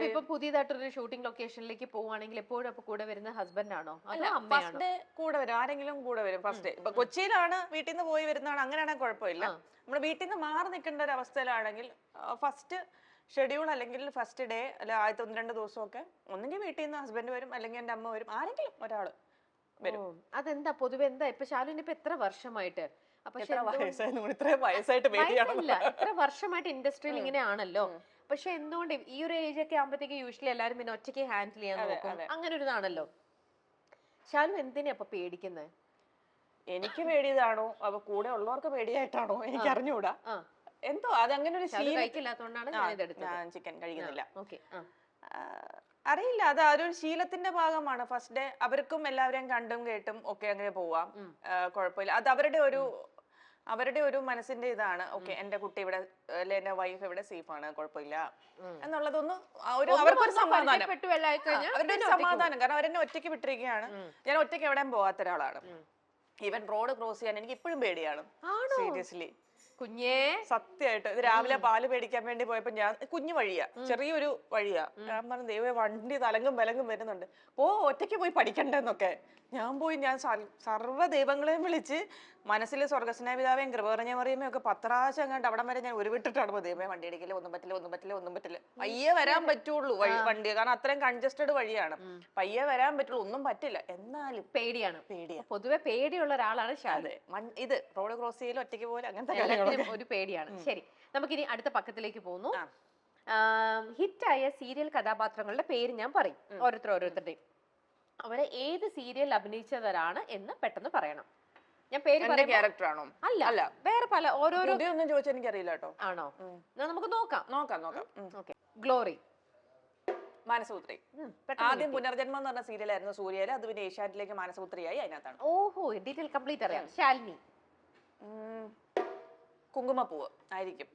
ഇപ്പൊ പുതിയതായിട്ടൊരു ഷൂട്ടിംഗ് ലൊക്കേഷനിലേക്ക് പോവാണെങ്കിൽ എപ്പോഴും അപ്പൊ കൂടെ വരുന്ന ഹസ്ബൻഡ് ആണോ?
ഫസ്റ്റ് ഡേ കൂടെ വരും, ആരെങ്കിലും കൂടെ വരും. ഫസ്റ്റ് ഡേ ഇപ്പൊ കൊച്ചിയിലാണ് വീട്ടിൽ നിന്ന് പോയി വരുന്നതാണ്, അങ്ങനെയാണെങ്കിൽ കുഴപ്പമില്ല. നമ്മുടെ വീട്ടിൽ നിന്ന് മാറി നിൽക്കേണ്ട ഒരു അവസ്ഥയിലാണെങ്കിൽ ഫസ്റ്റ് ഷെഡ്യൂൾ അല്ലെങ്കിൽ ഫസ്റ്റ് ഡേ അല്ലെ ആദ്യത്തെ 1-2 ദിവസമൊക്കെ ഒന്നെങ്കിൽ വീട്ടിൽ നിന്ന് ഹസ്ബൻഡ് വരും, അല്ലെങ്കിൽ എന്റെ അമ്മ വരും, ആരെങ്കിലും ഒരാള് വരും.
അതെന്താ പൊതുവെ എന്താ ഇപ്പൊ ശാലുവിന് ഇപ്പൊ എത്ര വർഷമായിട്ട്?
എത്ര വയസ്സായിട്ട്
എത്ര വർഷമായിട്ട് ഇൻഡസ്ട്രിയിൽ ഇങ്ങനെയാണല്ലോ. പക്ഷെ എന്തുകൊണ്ട് ഈ ഒരു ഏജ് ഒക്കെ ആകുമ്പോഴത്തേക്ക് യൂഷ്വലി എല്ലാരും പിന്നെ ഒറ്റയ്ക്ക് ഹാൻഡിൽ ചെയ്യാൻ നോക്കും, അങ്ങനെ ഒരു ഇതാണല്ലോ. ശാലു എന്തിനാ അപ്പൊ പേടിക്കുന്നത്?
എനിക്ക് പേടിയതാണോ അപ്പൊ കൂടെ ഉള്ളവർക്ക് പേടിയായിട്ടാണോ എനിക്ക് അറിഞ്ഞൂടാ. എന്തോ അതങ്ങനെ ഒരു ഞാൻ ചിക്കൻ കഴിക്കുന്നില്ല, അറിയില്ല. അത് ഒരു ശീലത്തിന്റെ ഭാഗമാണ്. ഫസ്റ്റ് ഡേ അവർക്കും എല്ലാവരെയും കണ്ടും കേട്ടും ഒക്കെ അങ്ങനെ പോവാം, കുഴപ്പമില്ല. അത് അവരുടെ ഒരു മനസ്സിന്റെ ഇതാണ്. ഓക്കെ, എന്റെ കുട്ടി ഇവിടെ അല്ലെ എന്റെ വൈഫ് ഇവിടെ സേഫ് ആണ്, കുഴപ്പമില്ല എന്നുള്ളതൊന്നും അവർക്കൊരു സമാധാനം, അവരുടെ ഒരു സമാധാനം. കാരണം അവരെന്നെ ഒറ്റയ്ക്ക് വിട്ടിരിക്കുകയാണ്. ഞാൻ ഒറ്റയ്ക്ക് എവിടെയും പോകാത്ത ഒരാളാണ്. ഈവൻ റോഡ് ക്രോസ് ചെയ്യാൻ എനിക്ക് ഇപ്പോഴും പേടിയാണ്, സീരിയസ്ലി.
കുഞ്ഞേ
സത്യമായിട്ട് ഇത് രാവിലെ പാല് മേടിക്കാൻ വേണ്ടി പോയപ്പോ ഞാൻ കുഞ്ഞു വഴിയാ, ചെറിയൊരു വഴിയാ, ഞാൻ പറഞ്ഞു ദൈവം വണ്ടി തലങ്കും വിലങ്കും വരുന്നുണ്ട്, ഒറ്റയ്ക്ക് പോയി പഠിക്കണ്ടെന്നൊക്കെ. ഞാൻ സർവ്വ ദൈവങ്ങളെയും വിളിച്ച് മനസ്സിൽ സ്വർഗസ്നാപിതാവേയും കൃപകരഞ്ഞ മറിയുമേ ഒക്കെ 10 പ്രാവശ്യം അങ്ങോട്ട് അവിടം വരെ ഞാൻ ഉരുവിട്ടിട്ടാണ് ദൈവമേ വണ്ടി അടിക്കില്ല, ഒന്നും പറ്റില്ല. പയ്യെ വരാൻ പറ്റുള്ളൂ വണ്ടി, കാരണം അത്രയും കൺജസ്റ്റഡ് വഴിയാണ്, പയ്യെ വരാൻ പറ്റുള്ളൂ, ഒന്നും പറ്റില്ല. എന്നാലും
പേടിയാണ്. പൊതുവെ പേടിയുള്ള ഒരാളാണ് ശാലു.
ഇത് റോഡ് ക്രോസ് ചെയ്യലും ഒറ്റയ്ക്ക് പോലെ അങ്ങനത്തെ
ഒരു പേടിയാണ്. ശരി, നമുക്കിനി അടുത്ത പക്കത്തിലേക്ക് പോകുന്നു. ഹിറ്റായ സീരിയൽ കഥാപാത്രങ്ങളുടെ പേര് ഞാൻ പറയും, ഓരോരുത്തരുടെയും. അവരെ ഏത് സീരിയൽ അഭിനയിച്ചവരാണ് എന്ന് പെട്ടെന്ന് പറയണം. ഞാൻ പേര്
ക്യാരക്ടറാണോ?
അല്ല, വേറെ പല ഓരോരോ.
ഒന്നും ചോദിച്ചാൽ എനിക്കറിയില്ല കേട്ടോ.
ആണോ? നമുക്ക് നോക്കാം.
ഓക്കെ.
ഗ്ലോറി,
മാനസപുത്രി. ആദ്യം പുനർജന്മം എന്ന് പറഞ്ഞ സീരിയലായിരുന്നു സൂര്യയില്, അത് പിന്നെ ഏഷ്യാനെറ്റിലേക്ക് മാനസപുത്രിയായി, അതിനകത്താണ്.
ഓഹോ, ഡീറ്റെയിൽ കംപ്ലീറ്റ് അറിയാം. ശാലിനി,
കുങ്കുമപ്പൂവ് ആയിരിക്കും.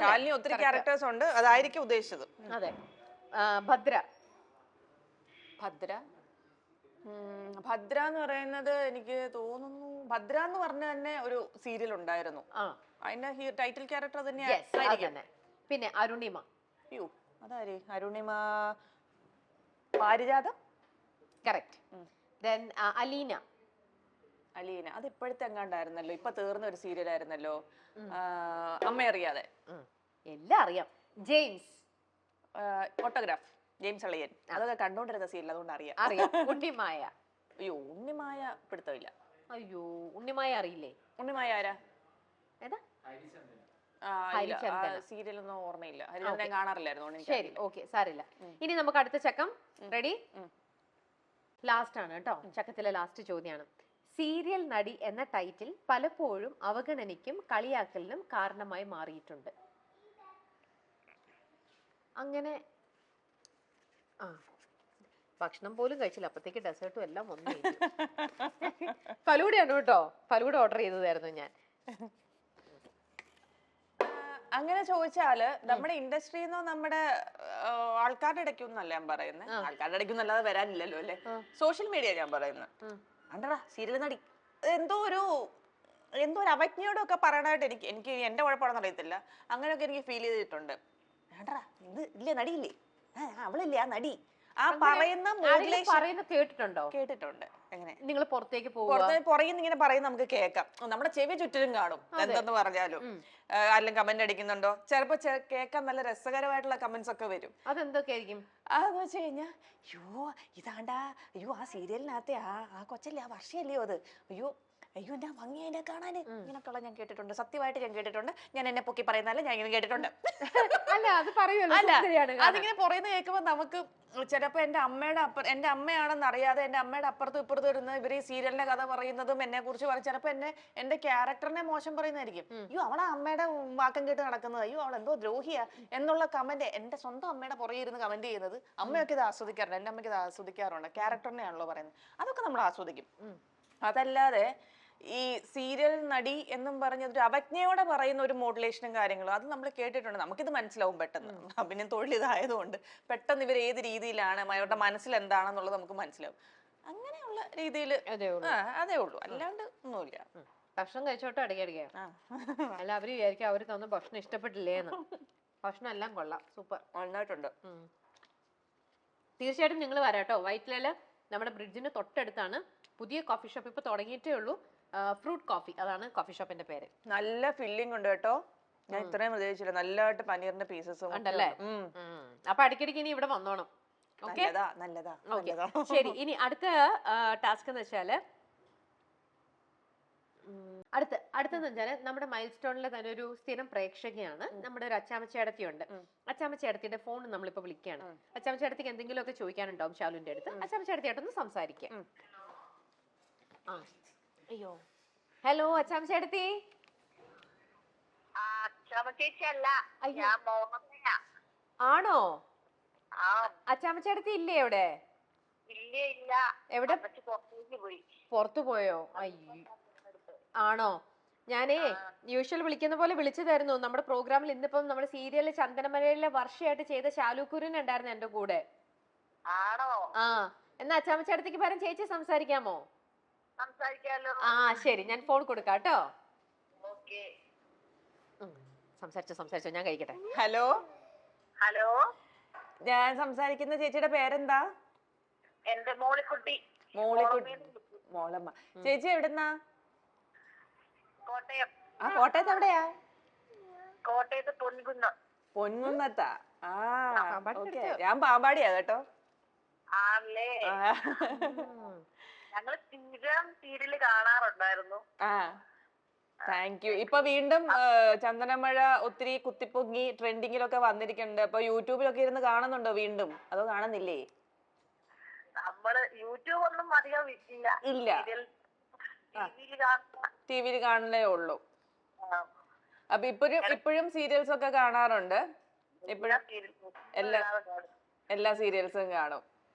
ശാലിനി ഒത്തിരി ക്യാരക്ടേഴ്സ് ഉണ്ട്, അതായിരിക്കും ഉദ്ദേശിച്ചത്.
അതെ. ഭദ്ര
എന്ന് പറയുന്നത് എനിക്ക് തോന്നുന്നു, ഭദ്ര എന്ന് പറഞ്ഞ തന്നെ ഒരു സീരിയൽ ഉണ്ടായിരുന്നു, അതിന്റെ ടൈറ്റിൽ ക്യാരക്ടർ തന്നെയാണ്.
പിന്നെ അരുണിമ.
അതാര്? അരുണിമ, പാരിജാതം.
കറക്റ്റ്. ദെൻ അലീന.
അത് ഇപ്പോഴത്തെ എങ്ങാണ്ടായിരുന്നല്ലോ, ഇപ്പൊ തീർന്ന ഒരു സീരിയൽ ആയിരുന്നല്ലോ, അമ്മ അറിയാതെ.
എല്ലാം അറിയാം. ജെയിംസ്,
ഓട്ടോഗ്രാഫ്, ജെയിംസ് അളിയൻ. അതൊക്കെ കണ്ടോണ്ടിരുന്ന സീരിയൽ, അതുകൊണ്ട് അറിയാം.
ഉണ്ണിമായ.
ഉണ്ണിമായ പിടുത്തമില്ല.
ഉണ്ണിമായ അറിയില്ലേ?
ഉണ്ണിമായ ആരാ?
ഏതാ?
സീരിയലൊന്നും ഓർമ്മയില്ല, ഹരിചന്ദ്രൻ കാണാറില്ലായിരുന്നു.
ശരി, ഓക്കെ, സാരില്ല. ഇനി നമുക്ക് അടുത്ത ചക്കം. റെഡി? ലാസ്റ്റ് ആണ് കേട്ടോ, ചക്കത്തിലെ ലാസ്റ്റ് ചോദ്യമാണ്. സീരിയൽ നടി എന്ന ടൈറ്റിൽ പലപ്പോഴും അവഗണനയ്ക്കും കളിയാക്കലിനും കാരണമായി മാറിയിട്ടുണ്ട്. അങ്ങനെ ഭക്ഷണം പോലും കഴിച്ചില്ല, അപ്പത്തേക്ക് ഡെസേർട്ടും എല്ലാം വന്നു. ഫലൂഡയാണ് കേട്ടോ, ഫലൂഡ ഓർഡർ ചെയ്തതായിരുന്നു ഞാൻ.
അങ്ങനെ ചോദിച്ചാല് നമ്മുടെ ഇൻഡസ്ട്രിന്നോ നമ്മുടെ ആൾക്കാരുടെ ഇടയ്ക്കൊന്നല്ല ഞാൻ പറയുന്നത്, ആൾക്കാരുടെ ഇടയ്ക്കൊന്നല്ലാതെ വരാനില്ലല്ലോ അല്ലെ, സോഷ്യൽ മീഡിയ ഞാൻ പറയുന്നത്. കണ്ടടാ സീരിയൽ നടി, എന്തോ ഒരു അവജ്ഞയോടൊക്കെ പറയണായിട്ട് എനിക്ക് എന്റെ കുഴപ്പമാണെന്ന് അറിയത്തില്ല, അങ്ങനെയൊക്കെ എനിക്ക് ഫീൽ ചെയ്തിട്ടുണ്ട്. വേണ്ടടാ, ഇത് ഇല്ലേ, നടിയില്ലേ, അവളില്ലേ ആ നടി, ആ പറയുന്ന
കേട്ടിട്ടുണ്ടോ?
കേട്ടിട്ടുണ്ട്. എങ്ങനെ
നിങ്ങൾ പുറത്തേക്ക്
പുറകിൽ ഇങ്ങനെ പറയുന്ന നമുക്ക് കേൾക്കാം, നമ്മുടെ ചെവി ചുറ്റിലും കാണും എന്തെന്ന് പറഞ്ഞാലും. അല്ലെങ്കിൽ കമന്റ് അടിക്കുന്നുണ്ടോ, ചിലപ്പോ കേൾക്കാൻ നല്ല രസകരമായിട്ടുള്ള കമന്റ്സ് ഒക്കെ വരും.
അതെന്തൊക്കെയായിരിക്കും?
അതെന്ന് വെച്ച് കഴിഞ്ഞാ, ഇതാണ്ടാ, ആ സീരിയലിനകത്തെ ആ കൊച്ചല്ലേ, ആ വർഷയല്ലയോ അത്, എന്റെ ഭംഗി അതിനെ കാണാന്, ഇങ്ങനൊക്കെയുള്ള ഞാൻ കേട്ടിട്ടുണ്ട്. സത്യമായിട്ട് ഞാൻ കേട്ടിട്ടുണ്ട്. ഞാൻ എന്നെ പൊക്കി പറയുന്നാലും ഞാൻ ഇങ്ങനെ കേട്ടിട്ടുണ്ട്. അതിങ്ങനെ പറയുന്നത് കേൾക്കുമ്പോ നമുക്ക് ചിലപ്പോ എന്റെ അമ്മയാണെന്ന് അറിയാതെ എന്റെ അമ്മയുടെ അപ്പുറത്തും ഇപ്പുറത്തും ഇരുന്ന് ഇവര് ഈ സീരിയലിന്റെ കഥ പറയുന്നതും എന്നെ കുറിച്ച് പറയും. ചിലപ്പോ എന്റെ ക്യാരക്ടറിനെ മോശം പറയുന്നതായിരിക്കും. അവളെ അമ്മയുടെ വാക്കം കേട്ട് നടക്കുന്നത്, അവൾ എന്തോ ദ്രോഹിയാ എന്നുള്ള കമന്റ് എന്റെ സ്വന്തം അമ്മയുടെ പുറകെ ഇരുന്ന് കമന്റ് ചെയ്യുന്നത്. അമ്മയൊക്കെ ഇത് ആസ്വദിക്കാറുണ്ട്, എന്റെ അമ്മയ്ക്ക് ഇത് ആസ്വദിക്കാറുണ്ട്. ക്യാരക്ടറിനെയാണല്ലോ പറയുന്നത്, അതൊക്കെ നമ്മൾ ആസ്വദിക്കും. അതല്ലാതെ ഈ സീരിയൽ നടി എന്നും പറഞ്ഞൊരു അവജ്ഞയോടെ പറയുന്ന ഒരു മോഡുലേഷനും കാര്യങ്ങളും അത് നമ്മൾ കേട്ടിട്ടുണ്ട്. നമുക്കിത് മനസ്സിലാവും പെട്ടെന്ന്, അഭിനയം തൊഴിൽ ഇതായതുകൊണ്ട് പെട്ടെന്ന് ഇവർ ഏത് രീതിയിലാണ്, അവരുടെ മനസ്സിൽ എന്താണെന്നുള്ളത് നമുക്ക് മനസ്സിലാവും. അങ്ങനെയുള്ള രീതിയിൽ അതേ ഉള്ളൂ, അല്ലാണ്ട് ഒന്നുമില്ല.
ഭക്ഷണം കഴിച്ചോട്ടോ ഇടയ്ക്കിടയ്ക്ക്, അല്ല അവര് വിചാരിക്കും അവര് തന്ന ഭക്ഷണം ഇഷ്ടപ്പെട്ടില്ലേന്ന്. ഭക്ഷണം എല്ലാം കൊള്ളാം, സൂപ്പർ,
നന്നായിട്ടുണ്ട്.
തീർച്ചയായിട്ടും നിങ്ങൾ വരാട്ടോ. വൈറ്റിലയില് നമ്മുടെ ബ്രിഡ്ജിന് തൊട്ടടുത്താണ് പുതിയ കോഫി ഷോപ്പ്, ഇപ്പൊ തുടങ്ങിയിട്ടേ ഉള്ളൂ. ഫ്രൂട്ട് കോഫി, അതാണ് കോഫി ഷോപ്പിന്റെ പേര്.
നല്ല ഫില്ലിംഗ് ഉണ്ട് കേട്ടോ, ഞാൻ ഇത്രയും പ്രതീക്ഷിച്ചില്ല. നല്ലതായിട്ട് പനീറിന്റെ പീസസ്
ഉണ്ടല്ലേ. അപ്പൊ ഇടയ്ക്കിടയ്ക്ക് ഇനി ഇവിടെ വന്നോണം.
നല്ലതാ.
ശരി, ഇനി അടുത്ത ടാസ്ക് എന്ന് വെച്ചാല്, അടുത്തെന്ന് വെച്ചാല് നമ്മുടെ മൈൽ സ്റ്റോണിലെ തന്നെ ഒരു സ്ഥിരം പ്രേക്ഷകയാണ് നമ്മുടെ ഒരു അച്ചാമ്മച്ചേടത്തിയുണ്ട്. അച്ചാമ്മച്ചേടത്തിയുടെ ഫോൺ നമ്മളിപ്പോ വിളിക്കുകയാണ്. അച്ചാമ്മച്ചേടത്തിക്ക് എന്തെങ്കിലുമൊക്കെ ചോദിക്കാനുണ്ടാവും ശാലുവിന്റെ അടുത്ത്. അച്ചാമ്മച്ചേടത്തിയായിട്ടൊന്ന് സംസാരിക്കാം. അയ്യോ, ഹലോ അച്ചാമ്മച്ചേടത്തി. ആണോ? അച്ചാമ്മച്ചേടത്തി ഇല്ലേ അവിടെ? എവിടെ? പുറത്തു പോയോ? അയ്യോ, ആണോ? ഞാനേ യൂഷ്വൽ വിളിക്കുന്ന പോലെ വിളിച്ചതായിരുന്നു. നമ്മുടെ പ്രോഗ്രാമിൽ ഇന്നിപ്പം നമ്മുടെ സീരിയലിൽ ചന്ദനമലയിലെ വർഷയായിട്ട് ചെയ്ത ശാലുക്കുരൻ ഉണ്ടായിരുന്നു എന്റെ കൂടെ. എന്നാ അച്ചാമ്മച്ചേടത്തിക്ക് പകരം ചേച്ചി സംസാരിക്കാമോ? ശരി, ഞാൻ ഫോൺ കൊടുക്കാം കേട്ടോ. സംസാരിച്ചോ ഞാൻ കഴിക്കട്ടെ.
ഹലോ
ഹലോ,
ഞാൻ സംസാരിക്കുന്ന ചേച്ചിയുടെ പേരെന്താ?
എന്റെ മോളിക്കുട്ടി.
മോളമ്മ. ചേച്ചി എവിടുന്നാ?
കോട്ടയം.
ആ, കോട്ടയത്ത് എവിടെയാ?
കോട്ടയത്ത് പൊൻകുന്നം.
പൊൻകുന്നത്താ? ആ, ഓക്കെ. ഞാൻ പാമ്പാടിയാ കേട്ടോ.
ആണല്ലേ? ഞങ്ങള് സ്ഥിരം സീരിയല് കാണാറുണ്ടായിരുന്നു.
ആ, താങ്ക് യു. ഇപ്പൊ വീണ്ടും ചന്ദനമഴ ഒത്തിരി കുത്തിപ്പൊങ്ങി ട്രെൻഡിങ്ങിലൊക്കെ വന്നിരിക്കുന്നുണ്ട്. അപ്പൊ യൂട്യൂബിലൊക്കെ ഇരുന്ന് കാണുന്നുണ്ടോ വീണ്ടും, അതോ കാണുന്നില്ലേ?
നമ്മള് യൂട്യൂബ് ഒന്നും അധികം
ഇല്ല, ടിവിയിൽ കാണുന്നേ ഉള്ളൂ. അപ്പൊ ഇപ്പോഴും സീരിയൽസ് ഒക്കെ കാണാറുണ്ട്? ഇപ്പോഴും എല്ലാ സീരിയൽസും കാണും.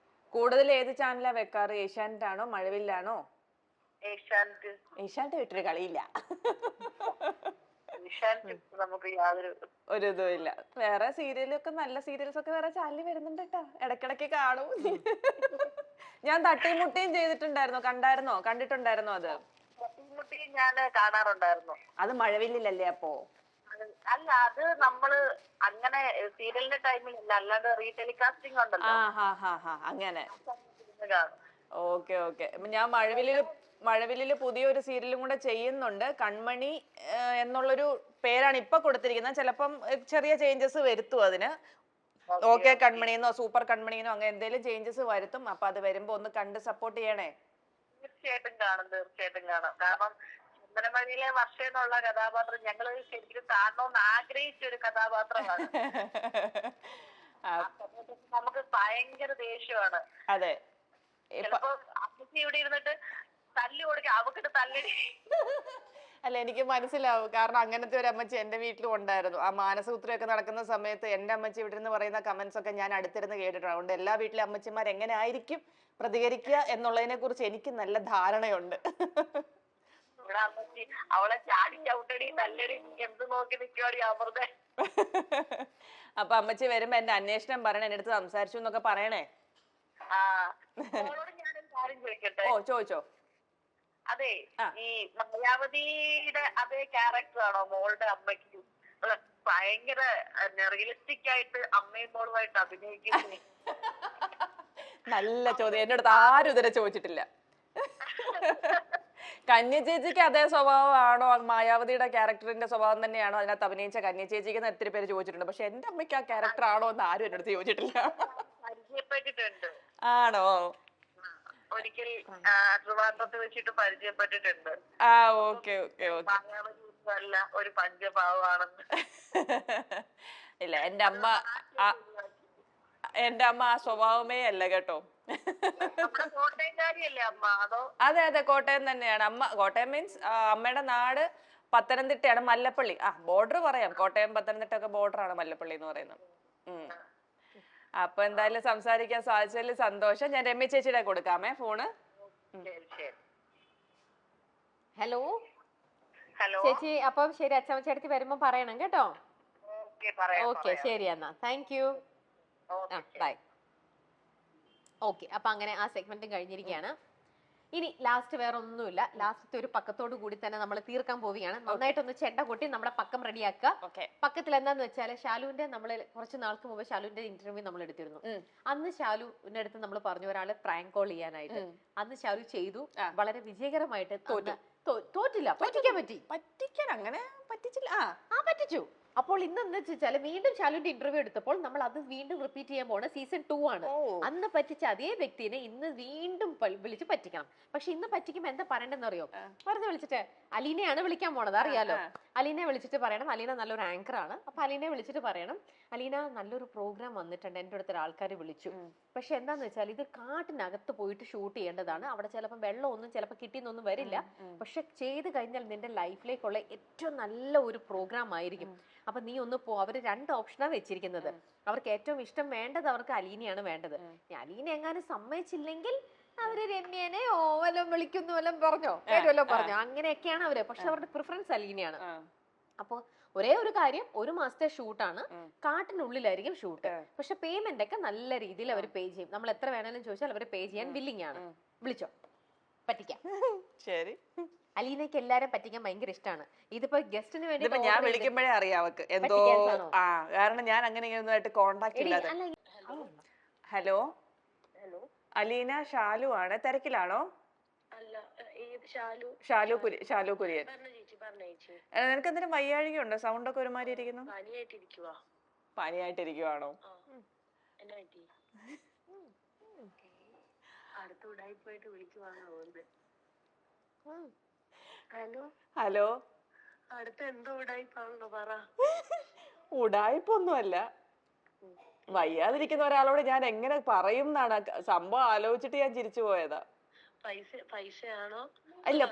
കൂടുതൽ ഏത് ചാനലാ വെക്കാറ്? ഏഷ്യാനെറ്റ് ആണോ മഴവില്ലാണോ? ഏഷ്യാനെറ്റ് വിട്ടൊരു കളിയില്ല. ഒരു ഇതും ഇല്ല. വേറെ സീരിയലൊക്കെ നല്ല സീരിയൽസ് ഒക്കെ വേറെ ചാനലിൽ വരുന്നുണ്ട് കേട്ടോ, ഇടയ്ക്കിടയ്ക്ക് കാണും. ഞാൻ തട്ടിമുട്ടിയും ചെയ്തിട്ടുണ്ടായിരുന്നു, കണ്ടിട്ടുണ്ടായിരുന്നോ? അത്
ഞാൻ കാണാറുണ്ടായിരുന്നു.
അത് മഴവില്ലല്ലേ അപ്പോ?
അല്ല, അത് നമ്മള് അങ്ങനെ സീരിയലിന്റെ ടൈമിലല്ല, അല്ലാണ്ട് റീടെലികാസ്റ്റിംഗ് ഉണ്ടല്ലോ.
അങ്ങനെ. ഓക്കെ. ഞാൻ മഴവില്ലില് പുതിയൊരു സീരിയലും കൂടെ ചെയ്യുന്നുണ്ട്. കൺമണി എന്നുള്ളൊരു പേരാണ് ഇപ്പൊ കൊടുത്തിരിക്കുന്നത്. ചിലപ്പം ചെറിയ ചേഞ്ചസ് വരുത്തും അതിന്. ഓക്കെ കൺമണിന്നോ സൂപ്പർ കൺമണിന്നോ അങ്ങനെ എന്തെങ്കിലും ചേഞ്ചസ് വരുത്തും. അപ്പൊ അത് വരുമ്പോ ഒന്ന് കണ്ട് സപ്പോർട്ട് ചെയ്യണേ.
തീർച്ചയായിട്ടും കാണും. കാരണം ചന്ദനമഴയിലെ വർഷ എന്നുള്ള കഥാപാത്രം ഞങ്ങള് ശരിക്കും കാണണമെന്ന് ആഗ്രഹിച്ച ഒരു കഥാപാത്രമാണ്. നമുക്ക് ഭയങ്കര ദേഷ്യമാണ്.
അതെ.
ചിലപ്പോ അമ്മച്ചി ഇവിടെ ഇരുന്നിട്ട് തല്ലു കൊടുക്കുക, അവക്കിട്ട് തല്ലടി.
അല്ല, എനിക്ക് മനസ്സിലാവും. കാരണം അങ്ങനത്തെ ഒരു അമ്മച്ചി എന്റെ വീട്ടിലും ഉണ്ടായിരുന്നു. ആ മാനസപുത്രിയൊക്കെ നടക്കുന്ന സമയത്ത് എന്റെ അമ്മച്ചി ഇവിടെ നിന്ന് പറയുന്ന കമന്റ്സ് ഒക്കെ ഞാൻ അടുത്തിരുന്ന് കേട്ടിട്ടുണ്ട്. അതുകൊണ്ട് എല്ലാ വീട്ടിലെ അമ്മച്ചിമാർ എങ്ങനെ ആയിരിക്കും പ്രതികരിക്കുക എന്നുള്ളതിനെ കുറിച്ച് എനിക്ക് നല്ല ധാരണയുണ്ട്.
ഇവിടെ അമ്മച്ചി അവളെ ചാടി ചവിട്ടടി തല്ലടി എന്ത് നോക്കി നിൽക്കുവാടി അമൃത.
അപ്പൊ അമ്മച്ചി വരുമ്പോ എന്റെ അന്വേഷണം പറയണേ, എന്റെ അടുത്ത് സംസാരിച്ചു എന്നൊക്കെ പറയണേ.
ഞാനൊരു കാര്യം ചോദിക്കട്ടെ?
ഓ, ചോദിച്ചോ.
അതെ, ഈ മായാവതിയുടെ അതേ ക്യാരക്ടർ ആണോ മോളുടെ അമ്മയ്ക്ക്? ഭയങ്കര റിയലിസ്റ്റിക് ആയിട്ട് അമ്മയും മോളുമായിട്ട് അഭിനയിക്കുന്നു.
നല്ല ചോദ്യം, എന്റെ അടുത്ത് ആരും ഇതുവരെ ചോദിച്ചിട്ടില്ല. കന്യ ചേച്ചിക്ക് അതേ സ്വഭാവമാണോ, മായാവതിയുടെ ക്യാരക്ടറിന്റെ സ്വഭാവം തന്നെയാണോ അതിനകത്ത് അഭിനയിച്ച കന്യ ചേച്ചിക്ക് എത്തിരി പേര് ചോദിച്ചിട്ടുണ്ട്. പക്ഷെ എന്റെ അമ്മയ്ക്ക് ആ ക്യാരക്ടർ ആണോ എന്ന് ആരും എന്റെ അടുത്ത് ചോദിച്ചിട്ടില്ല.
പരിചയപ്പെട്ടിട്ടുണ്ട്.
ആണോ?
ഒരിക്കൽ ട്രിവാൻഡ്രത്ത് വെച്ചിട്ട് പരിചയപ്പെട്ടിട്ടുണ്ട്.
ഓക്കെ.
മായാവതി അല്ല, ഒരു പഞ്ചഭാവമാണെന്ന്.
ഇല്ല, എന്റെ അമ്മ ആ സ്വഭാവമേ അല്ല കേട്ടോ.
കോട്ടയംകാരിയല്ലേ അമ്മ? അതോ?
അതെ, കോട്ടയം തന്നെയാണ് അമ്മ. കോട്ടയം മീൻസ് അമ്മയുടെ നാട് പത്തനംതിട്ടയാണ്, മല്ലപ്പള്ളി. ബോർഡർ പറയാം, കോട്ടയം പത്തനംതിട്ട ഒക്കെ ബോർഡറാണ് മല്ലപ്പള്ളി എന്ന് പറയുന്നത്. അപ്പൊ എന്തായാലും സംസാരിക്കാൻ സാധിച്ചതിൽ സന്തോഷം. ഞാൻ രമ്യ ചേച്ചിയുടെ കൊടുക്കാമേ ഫോണ്.
ഹലോ ചേച്ചി, അപ്പം ശരി, അച്ഛമ്മച്ചേടത്തി വരുമ്പോ പറയണം കേട്ടോ. ഓക്കെ, ശരി എന്നാ, താങ്ക് യു, ബൈ. ഓക്കെ, അപ്പൊ അങ്ങനെ ആ സെഗ്മെന്റും കഴിഞ്ഞിരിക്കുകയാണ്. ഇനി ലാസ്റ്റ് വേറെ ഒന്നുമില്ല, ലാസ്റ്റത്തെ ഒരു പക്കത്തോട് കൂടി തന്നെ നമ്മൾ തീർക്കാൻ പോവുകയാണ്. നന്നായിട്ടൊന്ന് ചെണ്ട കൊട്ടി നമ്മുടെ പക്കം റെഡിയാക്കുക. പക്കത്തിൽ എന്താന്ന് വെച്ചാല് ഷാലുവിന്റെ നമ്മള് കുറച്ച് നാൾക്ക് മുമ്പ് ഷാലുവിന്റെ ഇന്റർവ്യൂ നമ്മൾ എടുത്തിരുന്നു. അന്ന് ഷാലുവിന്റെ അടുത്ത് നമ്മൾ പറഞ്ഞു ഒരാളെ പ്രാങ്ക് കോൾ ചെയ്യാനായിട്ട്. അന്ന് ഷാലു ചെയ്തു, വളരെ വിജയകരമായിട്ട്. തോറ്റില്ല, പറ്റിക്കാൻ അങ്ങനെ പറ്റിച്ചില്ല, പറ്റിച്ചു. അപ്പോൾ ഇന്ന് എന്താ വെച്ചാൽ വീണ്ടും ഷാലുവിന്റെ ഇന്റർവ്യൂ എടുത്തപ്പോൾ നമ്മൾ അത് വീണ്ടും റിപ്പീറ്റ് ചെയ്യാൻ പോണ സീസൺ 2 ആണ്. അന്ന് പറ്റിച്ച അതേ വ്യക്തിനെ ഇന്ന് വീണ്ടും വിളിച്ച് പറ്റിക്കണം. പക്ഷെ ഇന്ന് പറ്റിക്കുമ്പോ എന്താ പറയണ്ടെന്ന് അറിയോ? വെറുതെ വിളിച്ചിട്ട് അലീനയാണ് വിളിക്കാൻ പോണത്, അറിയാലോ. അലീനെ വിളിച്ചിട്ട് പറയണം, അലീന നല്ലൊരു ആങ്കർ ആണ്. അപ്പൊ അലീനെ വിളിച്ചിട്ട് പറയണം, അലീന നല്ലൊരു പ്രോഗ്രാം വന്നിട്ടുണ്ട്, എന്റെ അടുത്തൊരു ആൾക്കാർ വിളിച്ചു. പക്ഷെ എന്താന്ന് വെച്ചാൽ ഇത് കാട്ടിനകത്ത് പോയിട്ട് ഷൂട്ട് ചെയ്യേണ്ടതാണ്. അവിടെ ചിലപ്പോൾ വെള്ളമൊന്നും ചിലപ്പോൾ കിട്ടിയെന്നൊന്നും വരില്ല. പക്ഷെ ചെയ്ത് കഴിഞ്ഞാൽ നിന്റെ ലൈഫിലേക്കുള്ള ഏറ്റവും നല്ല ഒരു പ്രോഗ്രാം ആയിരിക്കും. അപ്പൊ നീ ഒന്ന് പോ. അവര് 2 ഓപ്ഷനാണ് വെച്ചിരിക്കുന്നത്. അവർക്ക് ഏറ്റവും ഇഷ്ടം വേണ്ടത് അവർക്ക് അലീനയാണ് വേണ്ടത്. അലീന എങ്ങാനും സമ്മതിച്ചില്ലെങ്കിൽ അവര് രമ്യനെ വല്ലതും വിളിക്കുന്നു വല്ലതും പറഞ്ഞോ ഏതുവല്ലോ പറഞ്ഞോ, അങ്ങനെയൊക്കെയാണ് അവര്. പക്ഷെ അവരുടെ പ്രിഫറൻസ് അലീനയാണ്. അപ്പൊ ഒരേ ഒരു കാര്യം, 1 മാസത്തെ ഷൂട്ടാണ്, കാട്ടിനുള്ളിലായിരിക്കും ഷൂട്ട്. പക്ഷെ പേയ്മെന്റ് ഒക്കെ നല്ല രീതിയിൽ അവർ പേ ചെയ്യും. നമ്മൾ എത്ര വേണമെങ്കിലും ചോദിച്ചാൽ അവർ പേ ചെയ്യാൻ വില്ലിങ് ആണ്. വിളിച്ചോ, പറ്റിക്കാം.
ശരി.
അലീനയ്ക്ക് എല്ലാരും പറ്റിക്കാൻ ഭയങ്കര ഇഷ്ടമാണ്. ഇതിപ്പോ ഗസ്റ്റിന് വേണ്ടി
ഇതിപ്പോ ഞാൻ വിളിക്കുമ്പോഴേ അറിയാം അവക്ക് എന്തോ. ആ കാരണം ഞാൻ അങ്ങനെ ഇങ്ങനെയൊന്നുമായിട്ട് കോണ്ടാക്ട് ഇല്ലാതെ. ഹലോ അലീന, ഷാലു ആണ്. തിരക്കിലാണോ? ഷാലു കുര്യൻ. നിനക്ക് എന്തെങ്കിലും വയ്യാഴിക ഉണ്ടോ? സൗണ്ട് ഒക്കെ ഒരുമാതിരി ഇരിക്കുന്നു. പനിയായിട്ടിരിക്കുവാണോ? ഹലോ ഉടായിപ്പൊന്നുമല്ല. വയ്യാതിരിക്കുന്ന ഒരാളോട് ഞാൻ എങ്ങനെ പറയും എന്നാണ് സംഭവം ആലോചിച്ചിട്ട് ഞാൻ ചിരിച്ചു പോയതാ. അല്ല